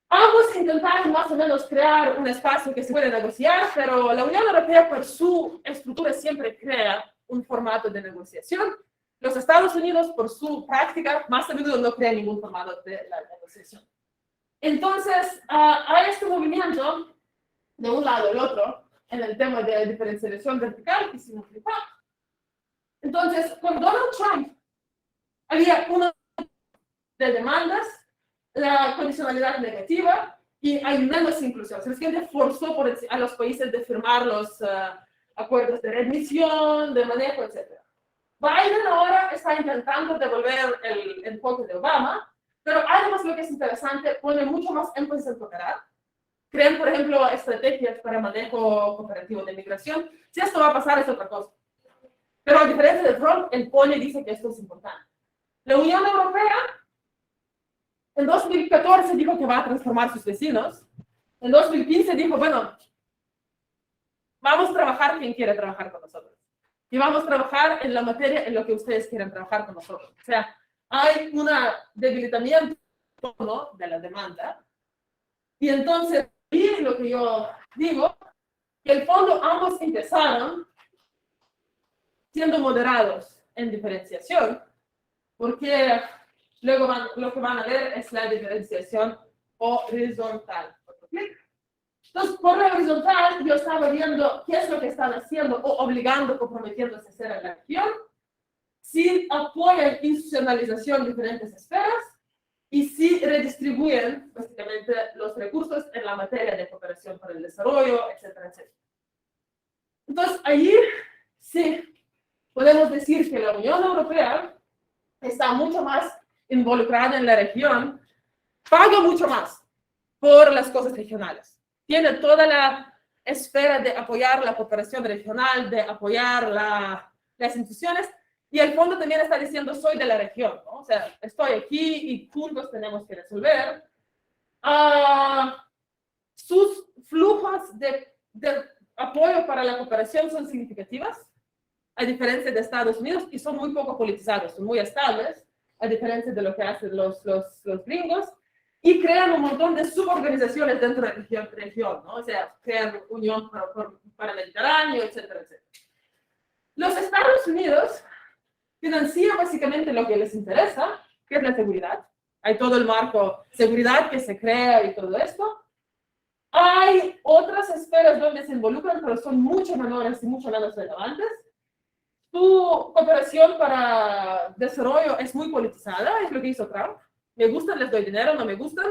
Ambos intentaron más o menos crear un espacio que se puede negociar, pero la Unión Europea por su estructura siempre crea un formato de negociación. Los Estados Unidos por su práctica más a menudo no crean ningún formato de la negociación. Entonces, hay este movimiento de un lado al otro en el tema de diferenciación vertical y simplificar. Entonces, con Donald Trump había una de demandas, la condicionalidad negativa, y hay menos inclusión. Se les forzó a los países de firmar los acuerdos de readmisión, de manejo, etc. Biden ahora está intentando devolver el enfoque de Obama, pero además lo que es interesante, pone mucho más énfasis en cooperar. Crean, por ejemplo, estrategias para manejo cooperativo de migración. Si esto va a pasar es otra cosa. Pero a diferencia de Trump, él pone y dice que esto es importante. La Unión Europea en 2014 dijo que va a transformar sus vecinos. En 2015 dijo, bueno, vamos a trabajar quien quiere trabajar con nosotros. Y vamos a trabajar en la materia en lo que ustedes quieren trabajar con nosotros. O sea, hay un debilitamiento, ¿no?, de la demanda. Y entonces, y lo que yo digo, que el fondo ambos empezaron siendo moderados en diferenciación, porque luego lo que van a ver es la diferenciación horizontal. Entonces, por la horizontal, yo estaba viendo qué es lo que están haciendo o obligando, comprometiéndose a hacer en la región, si apoyan institucionalización de diferentes esferas y si redistribuyen, básicamente, los recursos en la materia de cooperación para el desarrollo, etcétera, etcétera. Entonces, ahí sí podemos decir que la Unión Europea está mucho más involucrada en la región, paga mucho más por las cosas regionales. Tiene toda la esfera de apoyar la cooperación regional, de apoyar las instituciones, y el fondo también está diciendo, soy de la región, ¿no? O sea, estoy aquí y juntos tenemos que resolver. Sus flujos de apoyo para la cooperación son significativas, a diferencia de Estados Unidos, y son muy poco politizados, son muy estables, a diferencia de lo que hacen los gringos, y crean un montón de suborganizaciones dentro de la región, ¿no? O sea, crean Unión para el Mediterráneo, etcétera, etcétera. Los Estados Unidos financian básicamente lo que les interesa, que es la seguridad. Hay todo el marco seguridad que se crea y todo esto. Hay otras esferas donde se involucran, pero son mucho menores y mucho menos relevantes. Su cooperación para desarrollo es muy politizada, es lo que hizo Trump. Me gustan, les doy dinero, no me gustan,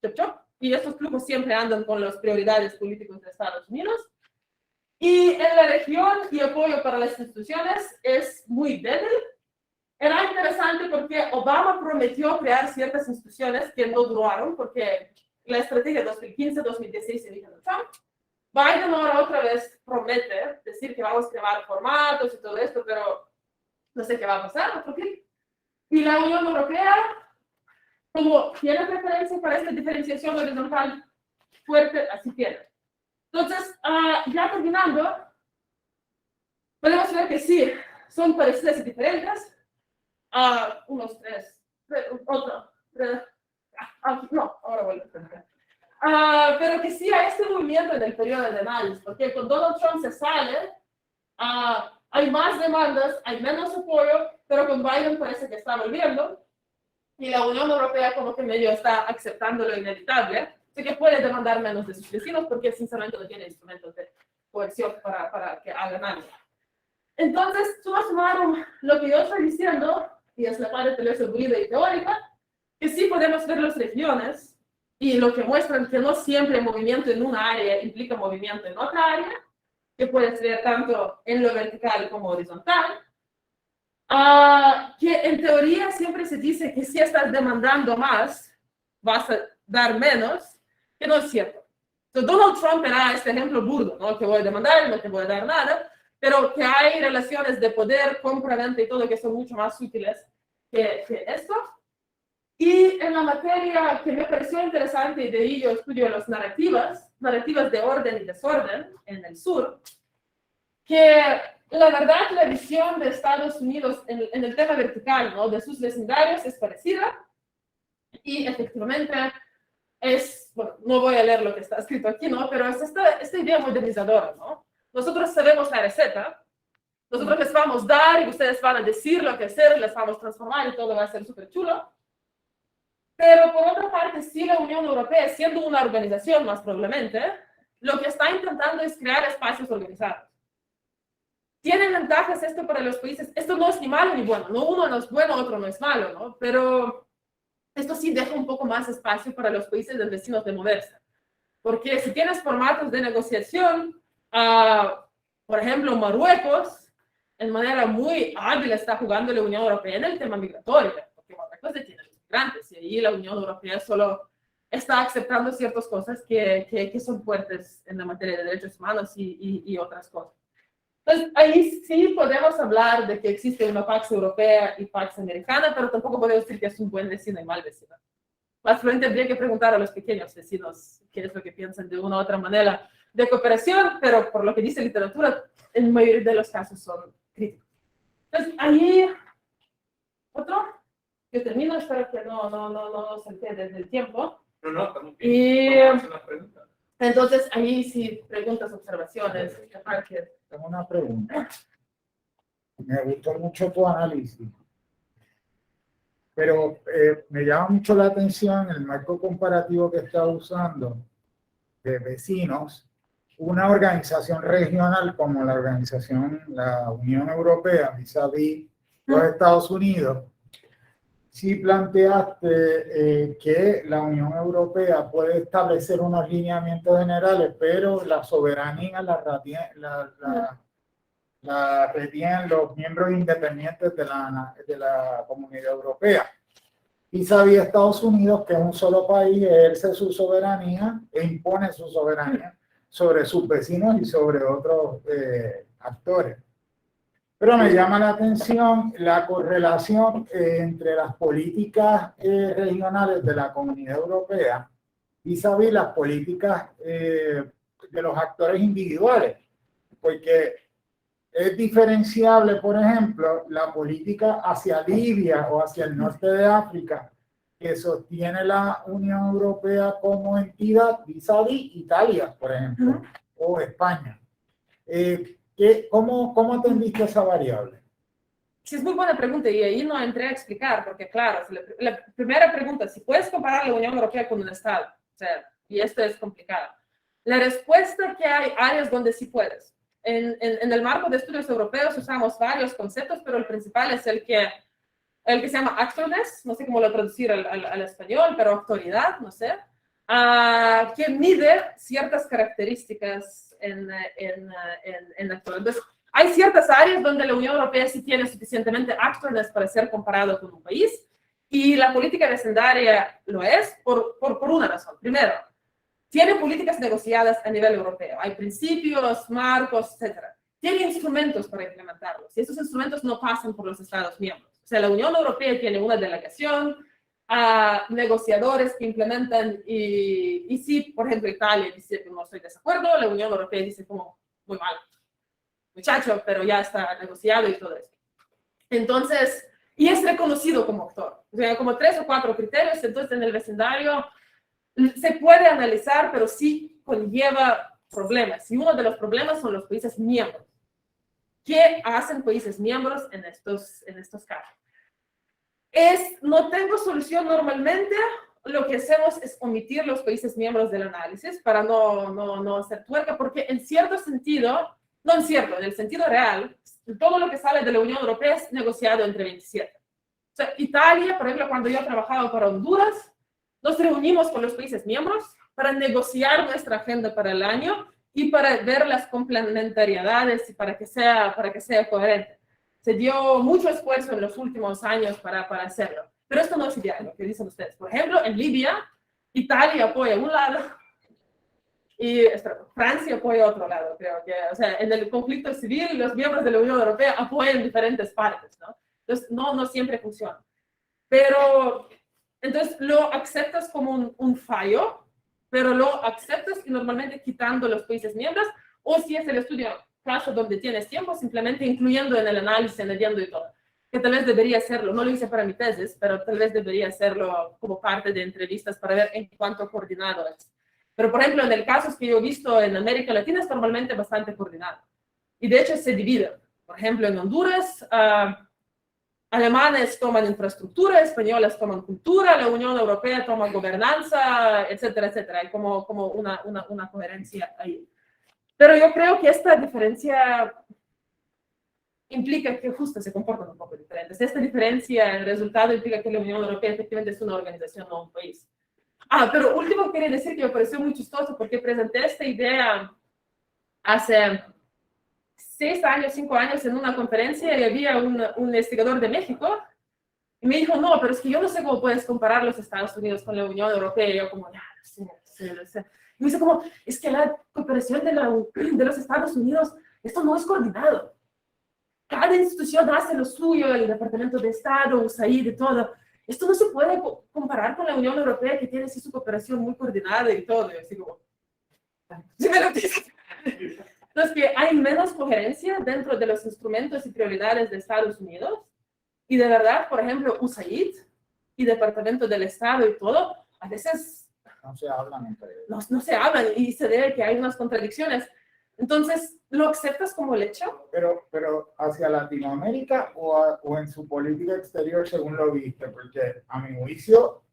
chop chop. y estos flujos siempre andan con las prioridades políticas de Estados Unidos. Y en la región y apoyo para las instituciones es muy débil. Era interesante porque Obama prometió crear ciertas instituciones que no duraron, porque la estrategia 2015-2016 se eligió de Trump. Biden ahora otra vez promete decir que vamos a crear formatos y todo esto, pero no sé qué va a pasar. Y la Unión Europea, como tiene preferencia para esta diferenciación horizontal fuerte, así tiene. Entonces, ya terminando, podemos ver que sí, son parecidas y diferentes. Unos tres, otro, no, ahora vuelvo a pensar. Pero que sí hay este movimiento en el periodo de análisis, porque con Donald Trump se sale, hay más demandas, hay menos apoyo, pero con Biden parece que está volviendo, y la Unión Europea como que medio está aceptando lo inevitable, así que puede demandar menos de sus vecinos, porque sinceramente no tiene instrumentos de coerción para que hagan algo. Entonces, suma summarum, lo que yo estoy diciendo, y es la parte teoría y teórica, que sí podemos ver las regiones, y lo que muestran que no siempre movimiento en una área implica movimiento en otra área, que puede ser tanto en lo vertical como horizontal, que en teoría siempre se dice que si estás demandando más, vas a dar menos, que no es cierto. Entonces, Donald Trump era este ejemplo burdo, ¿no? Que voy a demandar, no te voy a dar nada, pero que hay relaciones de poder, compra-venta y todo que son mucho más útiles que esto. Y en la materia que me pareció interesante, y de ahí yo estudio las narrativas de orden y desorden en el sur, que la verdad la visión de Estados Unidos en el tema vertical, ¿no? De sus vecindarios es parecida, y efectivamente es, bueno, no voy a leer lo que está escrito aquí, ¿no? Pero es esta idea modernizadora, ¿no? Nosotros sabemos la receta, nosotros les vamos a dar y ustedes van a decir lo que hacer, les vamos a transformar y todo va a ser súper chulo. Pero por otra parte, sí la Unión Europea, siendo una organización más probablemente, lo que está intentando es crear espacios organizados. Tiene ventajas esto para los países, esto no es ni malo ni bueno, ¿no? Uno no es bueno, otro no es malo, ¿no? Pero esto sí deja un poco más espacio para los países del vecinos de moverse. Porque si tienes formatos de negociación, por ejemplo, Marruecos, en manera muy hábil está jugando la Unión Europea en el tema migratorio, porque Marruecos detiene a los migrantes y ahí la Unión Europea solo está aceptando ciertas cosas que son fuertes en la materia de derechos humanos y otras cosas. Entonces, ahí sí podemos hablar de que existe una Pax europea y Pax americana, pero tampoco podemos decir que es un buen vecino y mal vecino. Más probablemente tendría que preguntar a los pequeños vecinos qué es lo que piensan de una u otra manera de cooperación, pero por lo que dice literatura, en la mayoría de los casos son críticos. Entonces, ahí, otro, yo termino, espero que no se quede desde el tiempo. No, estamos bien. Y Vamos a hacer una pregunta. entonces, ahí sí, preguntas, observaciones. Tengo una pregunta. Me gustó mucho tu análisis, pero me llama mucho la atención el marco comparativo que estás usando de vecinos, una organización regional como la Unión Europea, vis-a-vis los Estados Unidos. Sí planteaste que la Unión Europea puede establecer unos lineamientos generales, pero la soberanía la retienen los miembros independientes de la Comunidad Europea. Y sabía Estados Unidos que un solo país ejerce su soberanía e impone su soberanía sobre sus vecinos y sobre otros actores. Pero me llama la atención la correlación entre las políticas regionales de la Comunidad Europea vis-a-vis las políticas de los actores individuales, porque es diferenciable, por ejemplo, la política hacia Libia o hacia el norte de África que sostiene la Unión Europea como entidad vis-a-vis Italia, por ejemplo, o España. ¿Cómo atendiste esa variable? Sí, es muy buena pregunta y ahí no entré a explicar, porque claro, la primera pregunta, si puedes comparar la Unión Europea con un Estado, o sea, y esto es complicado. La respuesta que hay áreas donde sí puedes. En el marco de estudios europeos usamos varios conceptos, pero el principal es el que se llama actordness, no sé cómo lo traducir al español, pero autoridad, no sé. que mide ciertas características en la actualidad. Entonces, hay ciertas áreas donde la Unión Europea sí tiene suficientemente actores para ser comparado con un país, y la política vecindaria lo es por una razón. Primero, tiene políticas negociadas a nivel europeo. Hay principios, marcos, etcétera. Tiene instrumentos para implementarlos, y esos instrumentos no pasan por los Estados miembros. O sea, la Unión Europea tiene una delegación a negociadores que implementan, y si, por ejemplo, Italia dice que no estoy de acuerdo, la Unión Europea dice como, muy mal, muchacho, pero ya está negociado y todo eso. Entonces, y es reconocido como actor. O sea, como 3 o 4 criterios, entonces en el vecindario se puede analizar, pero sí conlleva problemas. Y uno de los problemas son los países miembros. ¿Qué hacen países miembros en estos casos? No tengo solución normalmente. Lo que hacemos es omitir los países miembros del análisis para no hacer tuerca, porque en cierto sentido, en el sentido real, todo lo que sale de la Unión Europea es negociado entre 27. O sea, Italia, por ejemplo, cuando yo trabajaba para Honduras, nos reunimos con los países miembros para negociar nuestra agenda para el año y para ver las complementariedades y para que sea coherente. Se dio mucho esfuerzo en los últimos años para hacerlo. Pero esto no es ideal, lo que dicen ustedes. Por ejemplo, en Libia, Italia apoya un lado y Francia apoya otro lado, creo que. O sea, en el conflicto civil, los miembros de la Unión Europea apoyan diferentes partes, ¿no? Entonces, no siempre funciona. Pero, entonces, lo aceptas como un fallo, pero lo aceptas y normalmente quitando los países miembros, o si es el estudio caso donde tienes tiempo, simplemente incluyendo en el análisis, añadiendo y todo. Que tal vez debería hacerlo, no lo hice para mi tesis, pero tal vez debería hacerlo como parte de entrevistas para ver en cuánto coordinado es. Pero, por ejemplo, en el caso que yo he visto en América Latina es normalmente bastante coordinado. Y de hecho se divide. Por ejemplo, en Honduras, alemanes toman infraestructura, españoles toman cultura, la Unión Europea toma gobernanza, etcétera, etcétera. Hay como una coherencia ahí. Pero yo creo que esta diferencia implica que justo se comportan un poco diferentes. Esta diferencia, el resultado implica que la Unión Europea efectivamente es una organización, no un país. Pero último quería decir que me pareció muy chistoso porque presenté esta idea hace 6 años, 5 años en una conferencia, y había un investigador de México y me dijo, no, pero es que yo no sé cómo puedes comparar los Estados Unidos con la Unión Europea. Y yo como, ya, no sé. Y me dice como, es que la cooperación de los Estados Unidos, esto no es coordinado. Cada institución hace lo suyo, el Departamento de Estado, USAID y todo. Esto no se puede comparar con la Unión Europea, que tiene así su cooperación muy coordinada y todo. Y así como, ¿sí me lo dices? Entonces, que hay menos coherencia dentro de los instrumentos y prioridades de Estados Unidos. Y de verdad, por ejemplo, USAID y Departamento del Estado y todo, a veces no se hablan entre ellos. No se hablan, y se debe que hay unas contradicciones. Entonces, ¿lo aceptas como el hecho? Pero hacia Latinoamérica o en su política exterior, según lo viste, porque a mi juicio,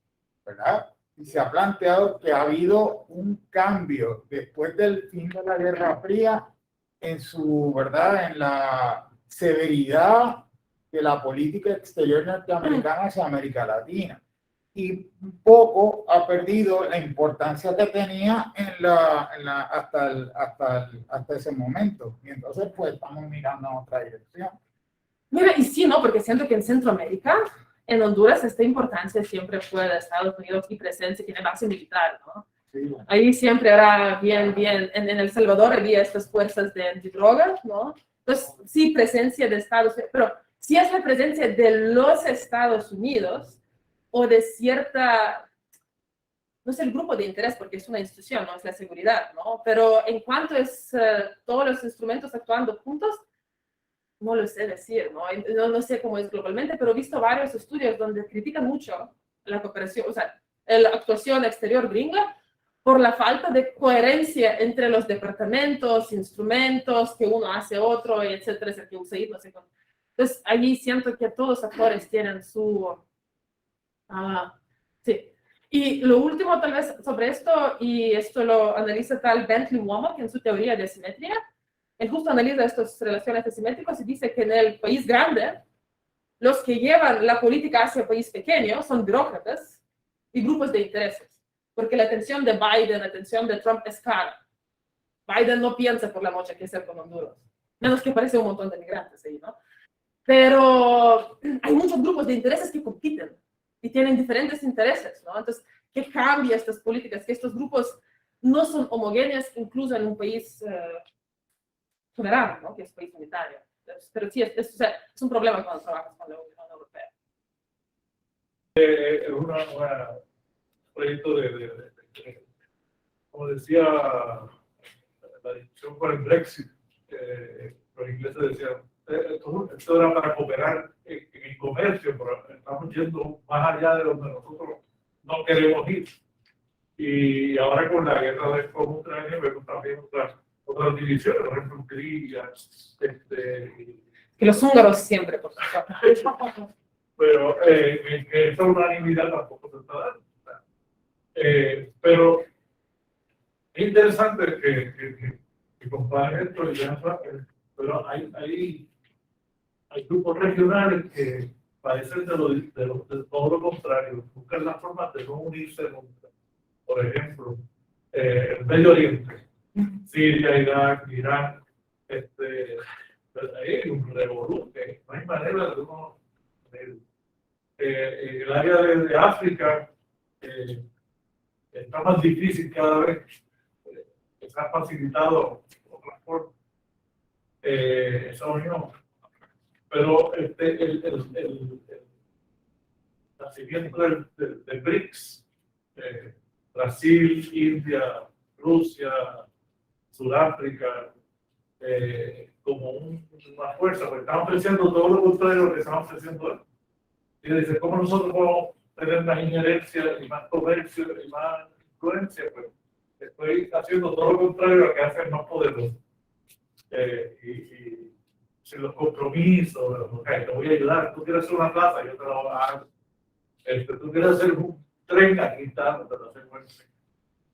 ¿verdad? Y se ha planteado que ha habido un cambio después del fin de la Guerra Fría en su, ¿verdad? En la severidad de la política exterior norteamericana hacia América Latina. Y un poco ha perdido la importancia que tenía hasta ese momento. Y entonces, pues, estamos mirando en otra dirección. Mira, y sí, ¿no? Porque siento que en Centroamérica, en Honduras, esta importancia siempre fue de Estados Unidos y presencia, tiene base militar, ¿no? Sí, bueno. Ahí siempre era bien, en El Salvador había estas fuerzas de antidrogas, ¿no? Entonces, sí, presencia de Estados Unidos, pero sí es la presencia de los Estados Unidos o de cierta, no es el grupo de interés porque es una institución, no es la seguridad, ¿no? Pero en cuanto es todos los instrumentos actuando juntos, no lo sé decir, ¿no? No sé cómo es globalmente, pero he visto varios estudios donde critican mucho la cooperación, o sea, la actuación exterior gringa por la falta de coherencia entre los departamentos, instrumentos, que uno hace otro, etcétera, etcétera, que USAID, no sé cómo. Entonces, allí siento que todos los actores tienen su... sí. Y lo último tal vez sobre esto, y esto lo analiza tal Bentley Womack en su teoría de asimetría. Él justo analiza estas relaciones asimétricas y dice que en el país grande, los que llevan la política hacia el país pequeño son burócratas y grupos de intereses. porque la atención de Biden, la atención de Trump es cara. Biden no piensa por la noche qué hacer con Honduras, menos que aparece un montón de migrantes ahí, ¿no? Pero hay muchos grupos de intereses que compiten y tienen diferentes intereses, ¿no? Entonces, ¿qué cambia estas políticas? Que estos grupos no son homogéneos incluso en un país soberano, ¿no? Que es un país unitario. Pero sí, es un problema cuando trabajas con la Unión Europea. Es un proyecto como decía la discusión con el Brexit, los ingleses decían, esto era para cooperar en el comercio, pero estamos yendo más allá de donde nosotros no queremos ir. Y ahora con la guerra de Ucrania vemos también otras divisiones, por ejemplo, Hungría, Que los húngaros siempre, por supuesto. pero que esa unanimidad tampoco se está dando. Pero es interesante que comparen esto y vean, pero hay grupos regionales que parecen de todo lo contrario, buscan la forma de no unirse nunca. Por ejemplo, el Medio Oriente, Siria, Irak, Irán, hay un revolú, que no hay manera de uno. El área de África está más difícil cada vez, se ha facilitado otra forma esa unión, pero el nacimiento del BRICS, Brasil, India, Rusia, Sudáfrica, como una fuerza, porque estamos ofreciendo todo lo contrario de lo que estamos ofreciendo hoy. Y dice, ¿cómo nosotros podemos tener más injerencia y más comercio y más influencia? Pues estoy haciendo todo lo contrario a lo que hace el más poderoso. Y sin los compromisos, okay, te voy a ayudar, tú quieres hacer una plaza, yo te lo hago. Tú quieres hacer un tren, aquí está, te lo hacemos.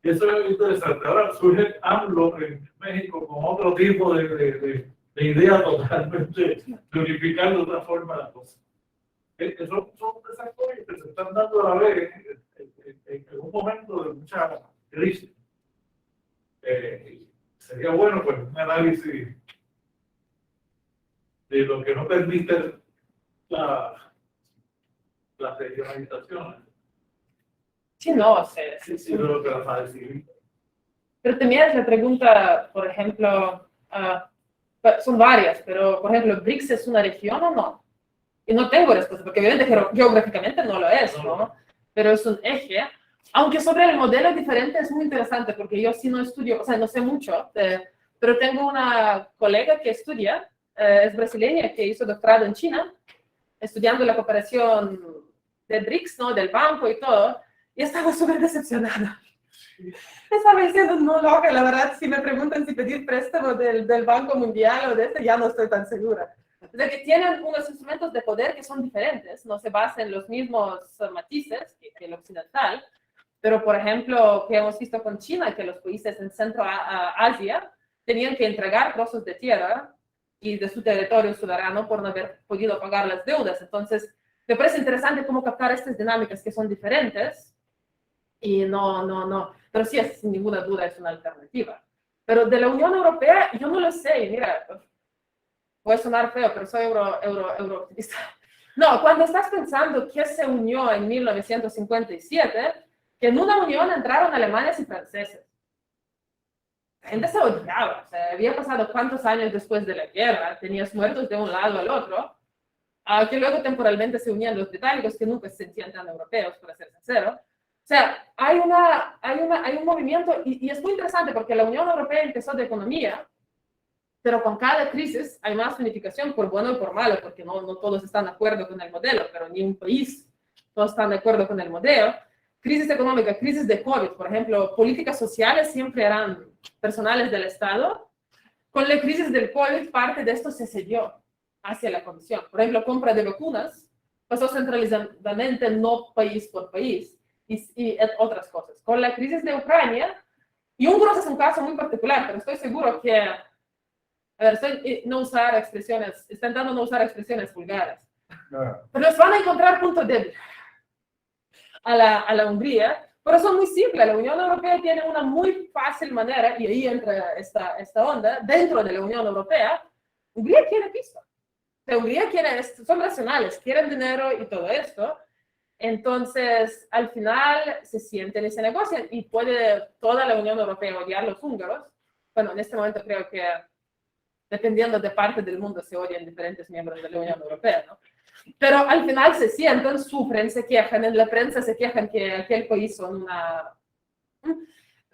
Y eso es interesante. Ahora surge AMLO en México con otro tipo de idea totalmente de unificar de otra forma las cosas. Son esas cosas que se están dando a la vez en un momento de mucha crisis. Sería bueno pues un análisis de lo que no permite la regionalización. Sí, no, Sí, lo que las va a decir. Pero también la pregunta, por ejemplo, son varias, pero por ejemplo, ¿BRICS es una región o no? Y no tengo respuesta, porque obviamente geográficamente no lo es, ¿no? Pero es un eje. Aunque sobre el modelo diferente es muy interesante, porque yo sí no estudio, o sea, no sé mucho, pero tengo una colega que estudia, es brasileña, que hizo doctorado en China, estudiando la cooperación de BRICS, ¿no? Del banco y todo, y estaba súper decepcionada. Estaba diciendo, no, loca, la verdad, si me preguntan si pedir préstamo del Banco Mundial o de este, ya no estoy tan segura. De que tienen unos instrumentos de poder que son diferentes, no se basan en los mismos matices que el occidental, pero por ejemplo, que hemos visto con China, que los países en Centro Asia tenían que entregar trozos de tierra y de su territorio soberano por no haber podido pagar las deudas. Entonces, me parece interesante cómo captar estas dinámicas que son diferentes y pero sí, sin ninguna duda es una alternativa. Pero de la Unión Europea, yo no lo sé, mira, voy a sonar feo, pero soy euro-optimista. No, cuando estás pensando que se unió en 1957, que en una unión entraron alemanes y franceses. La gente se odiaba, o sea, había pasado cuántos años después de la guerra, tenías muertos de un lado al otro, que luego temporalmente se unían los británicos, que nunca se sentían tan europeos, para ser sincero. O sea, hay un movimiento, y es muy interesante porque la Unión Europea empezó de economía, pero con cada crisis hay más unificación, por bueno y por malo, porque no todos están de acuerdo con el modelo, pero ni un país todos están de acuerdo con el modelo. Crisis económica, crisis de COVID, por ejemplo, políticas sociales siempre eran personales del Estado. Con la crisis del COVID, parte de esto se cedió hacia la Comisión. Por ejemplo, compra de vacunas pasó centralizadamente, no país por país, y otras cosas. Con la crisis de Ucrania, y Húngaros es un caso muy particular, pero estoy seguro que, a ver, intentando no usar expresiones vulgares, pero les van a encontrar punto débil a la Hungría, Pero son muy simples. La Unión Europea tiene una muy fácil manera, y ahí entra esta onda, dentro de la Unión Europea, Hungría quiere piso. Hungría quiere, son racionales, quieren dinero y todo esto. Entonces, al final se sienten y se negocian, y puede toda la Unión Europea odiar a los húngaros. Bueno, en este momento creo que, dependiendo de parte del mundo, se odian diferentes miembros de la Unión Europea, ¿no? Pero al final se sienten, sufren, se quejan, en la prensa se quejan que aquel país son una...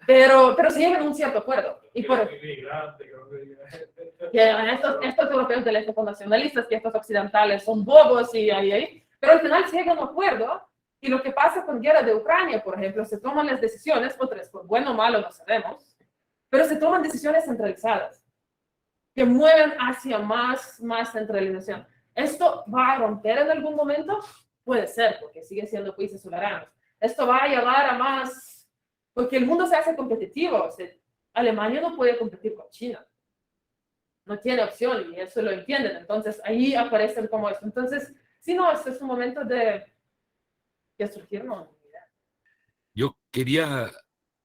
Pero se llegan a un cierto acuerdo. Y por que estos europeos del este son nacionalistas, que estos occidentales son bobos y ahí. Pero al final se llega a un acuerdo, y lo que pasa con guerra de Ucrania, por ejemplo, se toman las decisiones, otras por bueno o malo no sabemos, pero se toman decisiones centralizadas, que mueven hacia más centralización. ¿Esto va a romper en algún momento? Puede ser, porque siguen siendo países soberanos. Esto va a llevar a más, porque el mundo se hace competitivo. O sea, Alemania no puede competir con China. No tiene opción, y eso lo entienden. Entonces, ahí aparecen como esto. Entonces, sí, no, este es un momento de surgir, ¿no? Yo quería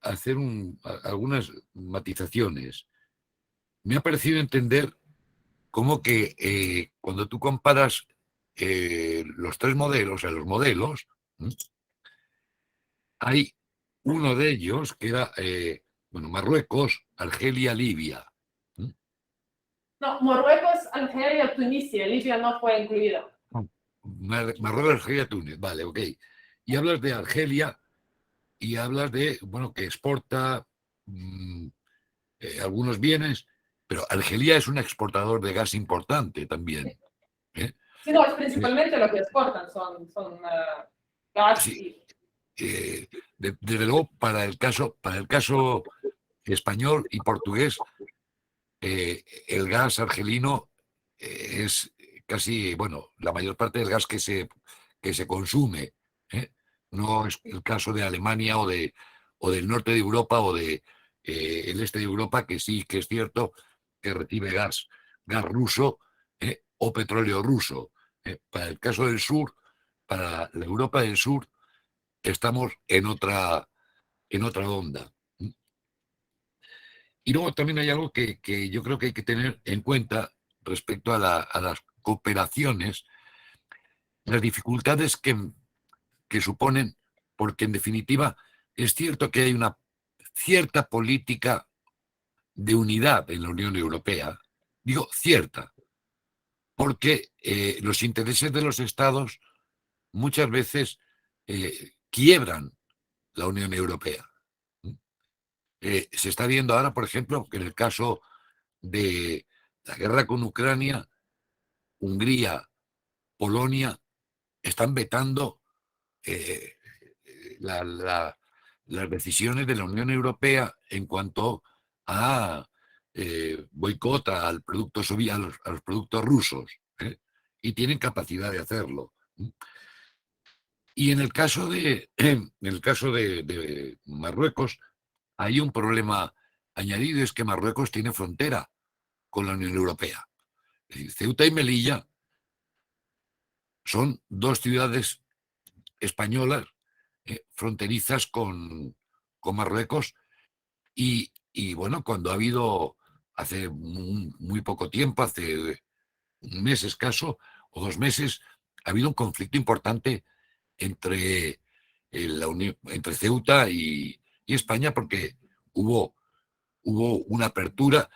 hacer algunas matizaciones. Me ha parecido entender cómo que cuando tú comparas los tres modelos, o sea, los modelos, hay uno de ellos que era, Marruecos, Argelia, Libia. No, Marruecos, Algeria, Tunisia, Libia no fue incluida. Marruecos, Argelia, Túnez, vale, ok. Y hablas de Argelia y hablas de, que exporta algunos bienes, pero Argelia es un exportador de gas importante también. Sí, no, es principalmente lo que exportan, son gas. Sí. Desde luego, para el caso español y portugués, el gas argelino es casi, la mayor parte del gas que se consume. No es el caso de Alemania o del norte de Europa o de el este de Europa, que sí que es cierto que recibe gas ruso o petróleo ruso. Para el caso del sur, para la Europa del sur, estamos en otra onda. Y luego también hay algo que yo creo que hay que tener en cuenta respecto a las cooperaciones, las dificultades que suponen, porque en definitiva es cierto que hay una cierta política de unidad en la Unión Europea. Digo cierta, porque los intereses de los estados muchas veces quiebran la Unión Europea. Se está viendo ahora, por ejemplo, que en el caso de la guerra con Ucrania, Hungría, Polonia están vetando las decisiones de la Unión Europea en cuanto a boicot al producto a los productos rusos, y tienen capacidad de hacerlo. Y en el caso de Marruecos hay un problema añadido, es que Marruecos tiene frontera con la Unión Europea. Es decir, Ceuta y Melilla son dos ciudades españolas fronterizas con Marruecos, y cuando ha habido hace muy poco tiempo, hace un mes escaso o 2 meses, ha habido un conflicto importante entre Ceuta y España, porque hubo una apertura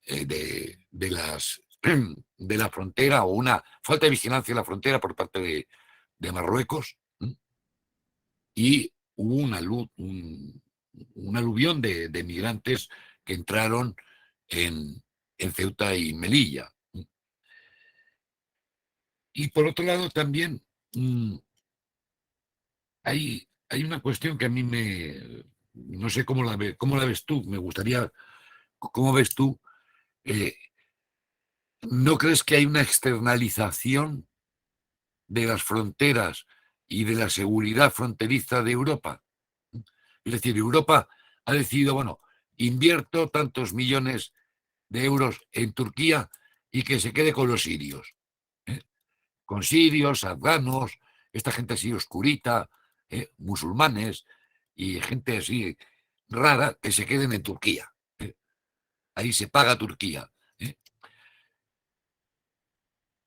de la frontera, o una falta de vigilancia en la frontera por parte de Marruecos, y hubo un aluvión de migrantes que entraron en Ceuta y Melilla. Y por otro lado también hay una cuestión que a mí no sé cómo la ves tú, me gustaría, ¿cómo ves tú? ¿No crees que hay una externalización de las fronteras y de la seguridad fronteriza de Europa? Es decir, Europa ha decidido, invierto tantos millones de euros en Turquía y que se quede con los sirios. Con sirios, afganos, esta gente así oscurita, musulmanes, y gente así rara que se queden en Turquía. Ahí se paga Turquía.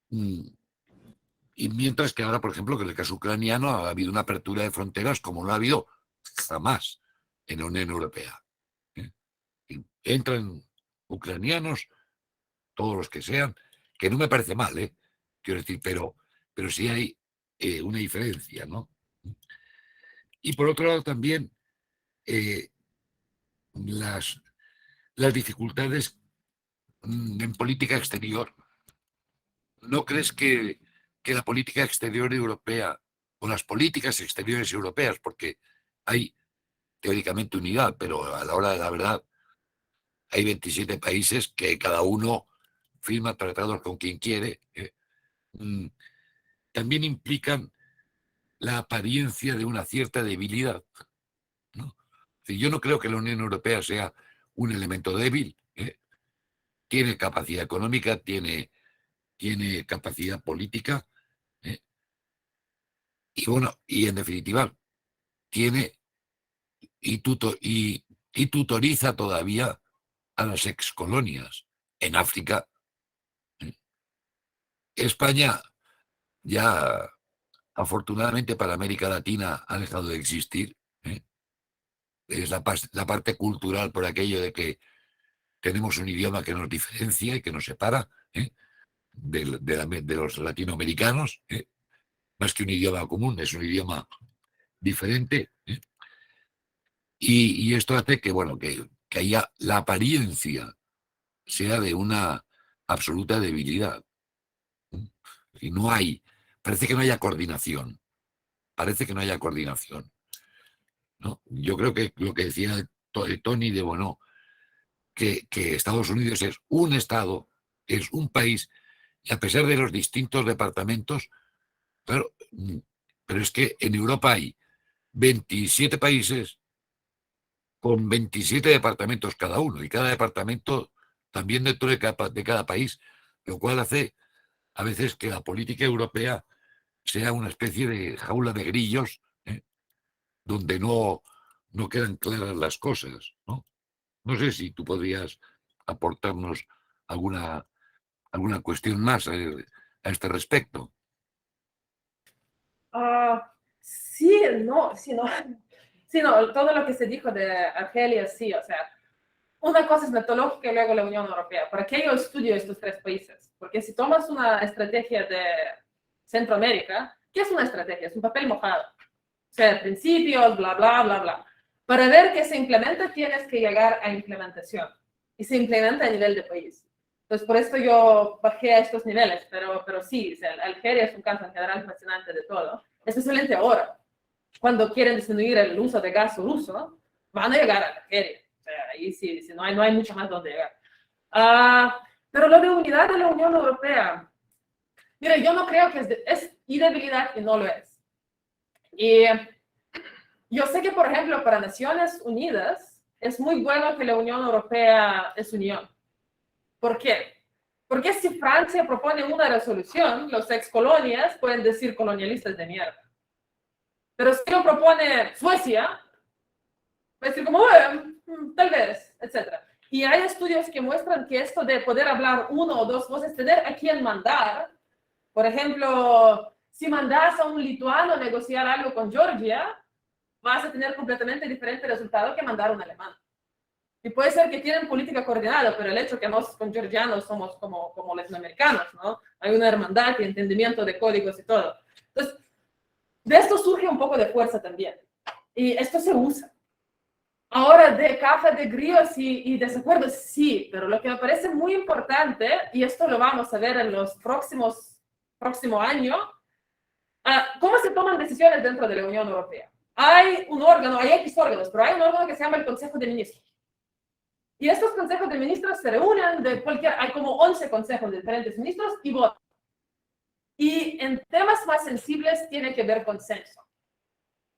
Y mientras que ahora, por ejemplo, que en el caso ucraniano ha habido una apertura de fronteras como no ha habido jamás en la Unión Europea. Y entran ucranianos, todos los que sean, que no me parece mal, quiero decir, pero sí hay una diferencia, ¿no? Y por otro lado también las dificultades en política exterior. ¿No crees que la política exterior europea o las políticas exteriores europeas, porque hay teóricamente unidad, pero a la hora de la verdad hay 27 países que cada uno firma tratados con quien quiere, también implican la apariencia de una cierta debilidad, ¿no? Yo no creo que la Unión Europea sea un elemento débil, tiene capacidad económica, tiene capacidad política, y bueno, y en definitiva, tiene y tutoriza todavía a las excolonias en África. España ya, afortunadamente para América Latina, ha dejado de existir. Es la parte cultural por aquello de que tenemos un idioma que nos diferencia y que nos separa de los latinoamericanos. Más que un idioma común, es un idioma diferente. Y esto hace que, bueno, que haya la apariencia sea de una absoluta debilidad. Y parece que no haya coordinación. Parece que no haya coordinación, ¿no? Yo creo que lo que decía Tony de Bono, que Estados Unidos es un Estado, es un país, y a pesar de los distintos departamentos, claro, pero es que en Europa hay 27 países con 27 departamentos cada uno, y cada departamento también dentro de cada país, lo cual hace a veces que la política europea sea una especie de jaula de grillos, donde no quedan claras las cosas, ¿no? No sé si tú podrías aportarnos alguna cuestión más a este respecto. Sí, no, sí, no. Sí, no, todo lo que se dijo de Argelia, sí, o sea, una cosa es metodológica y luego la Unión Europea. ¿Para qué yo estudio estos tres países? Porque si tomas una estrategia de Centroamérica, ¿qué es una estrategia? Es un papel mojado. O sea, principios, bla, bla, bla, bla. Para ver que se implementa, tienes que llegar a implementación. Y se implementa a nivel de país. Entonces, por esto yo bajé a estos niveles. Pero sí, o sea, Algeria es un caso en general fascinante de todo. Especialmente ahora. Cuando quieren disminuir el uso de gas ruso, van a llegar a Algeria. O sea, ahí sí no hay mucho más donde llegar. Pero lo de unidad de la Unión Europea, mira, yo no creo que es debilidad y no lo es. Y yo sé que, por ejemplo, para Naciones Unidas es muy bueno que la Unión Europea es unión. ¿Por qué? Porque si Francia propone una resolución, los excolonias pueden decir colonialistas de mierda. Pero si lo propone Suecia, va a decir como, tal vez, etc. Y hay estudios que muestran que esto de poder hablar uno o dos voces, tener a quién mandar, por ejemplo, si mandas a un lituano a negociar algo con Georgia, vas a tener completamente diferente resultado que mandar a un alemán. Y puede ser que tienen política coordinada, pero el hecho que nosotros con georgianos somos como latinoamericanos, ¿no? Hay una hermandad y entendimiento de códigos y todo. Entonces, de esto surge un poco de fuerza también. Y esto se usa. Ahora, de caja de grillos y desacuerdos, sí, pero lo que me parece muy importante, y esto lo vamos a ver en los próximo año, ¿cómo se toman decisiones dentro de la Unión Europea? Hay un órgano, hay X órganos, pero hay un órgano que se llama el Consejo de Ministros. Y estos consejos de ministros se reúnen hay como 11 consejos de diferentes ministros y votan. Y en temas más sensibles tiene que haber consenso.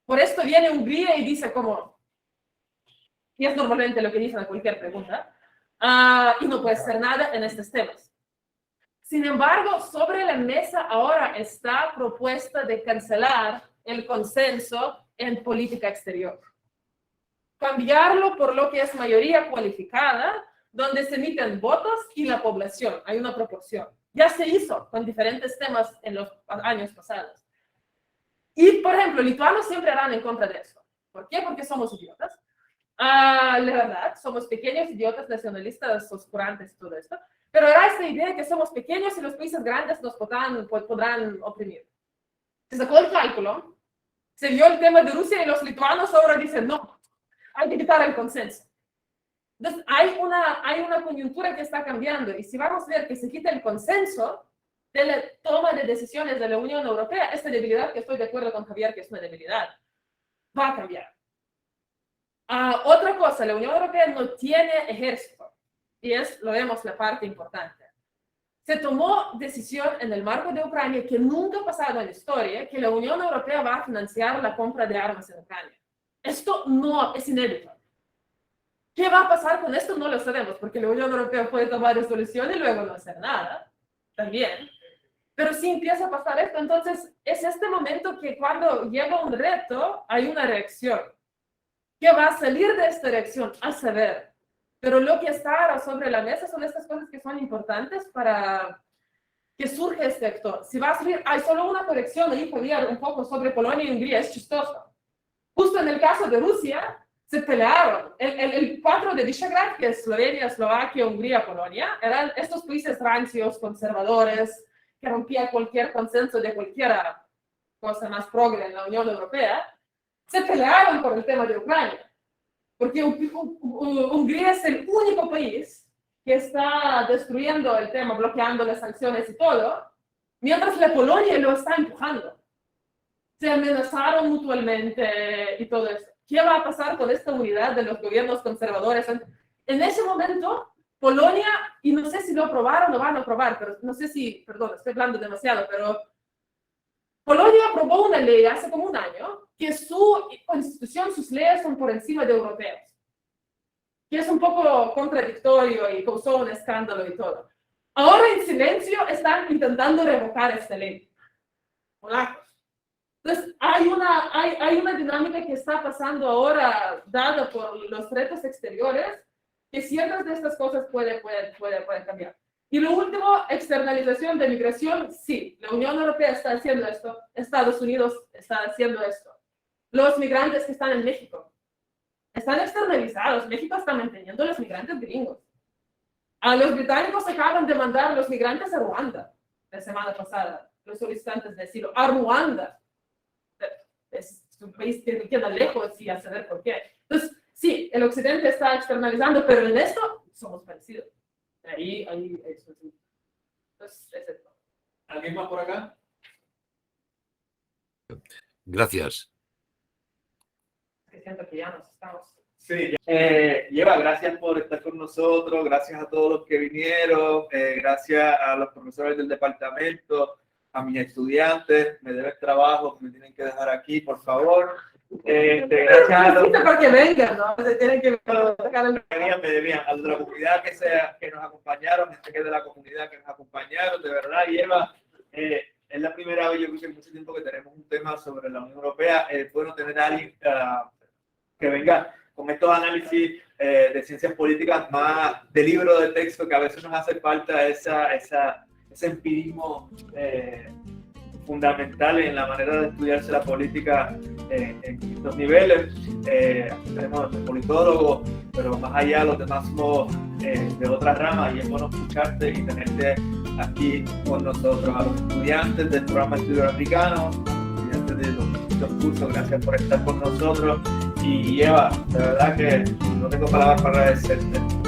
Por esto viene Hungría y dice como, y es normalmente lo que dicen a cualquier pregunta, y no puede hacer nada en estos temas. Sin embargo, sobre la mesa ahora está propuesta de cancelar el consenso en política exterior. cambiarlo por lo que es mayoría cualificada, donde se emiten votos y la población, hay una proporción. Ya se hizo con diferentes temas en los años pasados. Y, por ejemplo, lituanos siempre harán en contra de eso. ¿Por qué? Porque somos idiotas. La verdad, somos pequeños idiotas nacionalistas, oscurantes y todo esto. Pero era esta idea de que somos pequeños y los países grandes nos podrán oprimir. Se sacó el cálculo, se vio el tema de Rusia y los lituanos ahora dicen, no, hay que quitar el consenso. Entonces, hay una coyuntura que está cambiando. Y si vamos a ver que se quita el consenso de la toma de decisiones de la Unión Europea, esta debilidad, que estoy de acuerdo con Javier que es una debilidad, va a cambiar. Otra cosa, la Unión Europea no tiene ejército. Y lo vemos la parte importante. Se tomó decisión en el marco de Ucrania, que nunca ha pasado en la historia, que la Unión Europea va a financiar la compra de armas en Ucrania. Esto no es inédito. ¿Qué va a pasar con esto? No lo sabemos, porque la Unión Europea puede tomar resolución y luego no hacer nada, también. Pero si empieza a pasar esto, entonces es este momento que cuando llega un reto, hay una reacción. ¿Qué va a salir de esta reacción? A saber. Pero lo que está ahora sobre la mesa son estas cosas que son importantes para que surja este actor. Si va a salir, hay solo una corrección ahí, Javier, un poco sobre Polonia y Hungría, es chistoso. Justo en el caso de Rusia, se pelearon. El 4 de Visegrad, que es Eslovenia, Eslovaquia, Hungría, Polonia, eran estos países rancios, conservadores, que rompían cualquier consenso de cualquier cosa más progre en la Unión Europea, se pelearon por el tema de Ucrania. Porque Hungría es el único país que está destruyendo el tema, bloqueando las sanciones y todo, mientras la Polonia lo está empujando. Se amenazaron mutuamente y todo eso. ¿Qué va a pasar con esta unidad de los gobiernos conservadores? En ese momento, Polonia, y no sé si lo aprobaron o van a aprobar, pero no sé si, perdón, estoy hablando demasiado, pero Polonia aprobó una ley hace como un año que su constitución, sus leyes son por encima de europeos, que es un poco contradictorio y causó un escándalo y todo. Ahora en silencio están intentando revocar esta ley. Polacos. Entonces, hay una dinámica que está pasando ahora, dada por los retos exteriores, que ciertas de estas cosas pueden cambiar. Y lo último, externalización de migración, sí, la Unión Europea está haciendo esto, Estados Unidos está haciendo esto. Los migrantes que están en México están externalizados, México está manteniendo a los migrantes gringos. A los británicos acaban de mandar a los migrantes a Ruanda la semana pasada, los solicitantes de asilo, a Ruanda. Es un país que queda lejos y a saber por qué. Entonces, sí, el occidente está externalizando, pero en esto somos parecidos. Ahí eso sí. Entonces, es esto. ¿Alguien más por acá? Gracias. Que siento que ya nos estamos. Sí, Lleva, gracias por estar con nosotros, gracias a todos los que vinieron, gracias a los profesores del departamento, a mis estudiantes, me deben trabajo, me tienen que dejar aquí, por favor. Gracias a los Porque vengan, ¿no? Se tienen que me debían, a la comunidad que nos acompañaron, gente que es de la comunidad que nos acompañaron, de verdad, Lleva, es la primera vez, yo creo que en mucho tiempo que tenemos un tema sobre la Unión Europea, es bueno tener a alguien que venga con estos análisis de ciencias políticas más de libro de texto, que a veces nos hace falta ese empirismo fundamental en la manera de estudiarse la política en distintos niveles. Tenemos politólogos, pero más allá los demás somos de otras ramas y es bueno escucharte y tenerte aquí con nosotros. A los estudiantes del programa de estudios americanos, estudiantes de los distintos cursos, gracias por estar con nosotros. Y Eva, de verdad que no tengo palabras para agradecerte.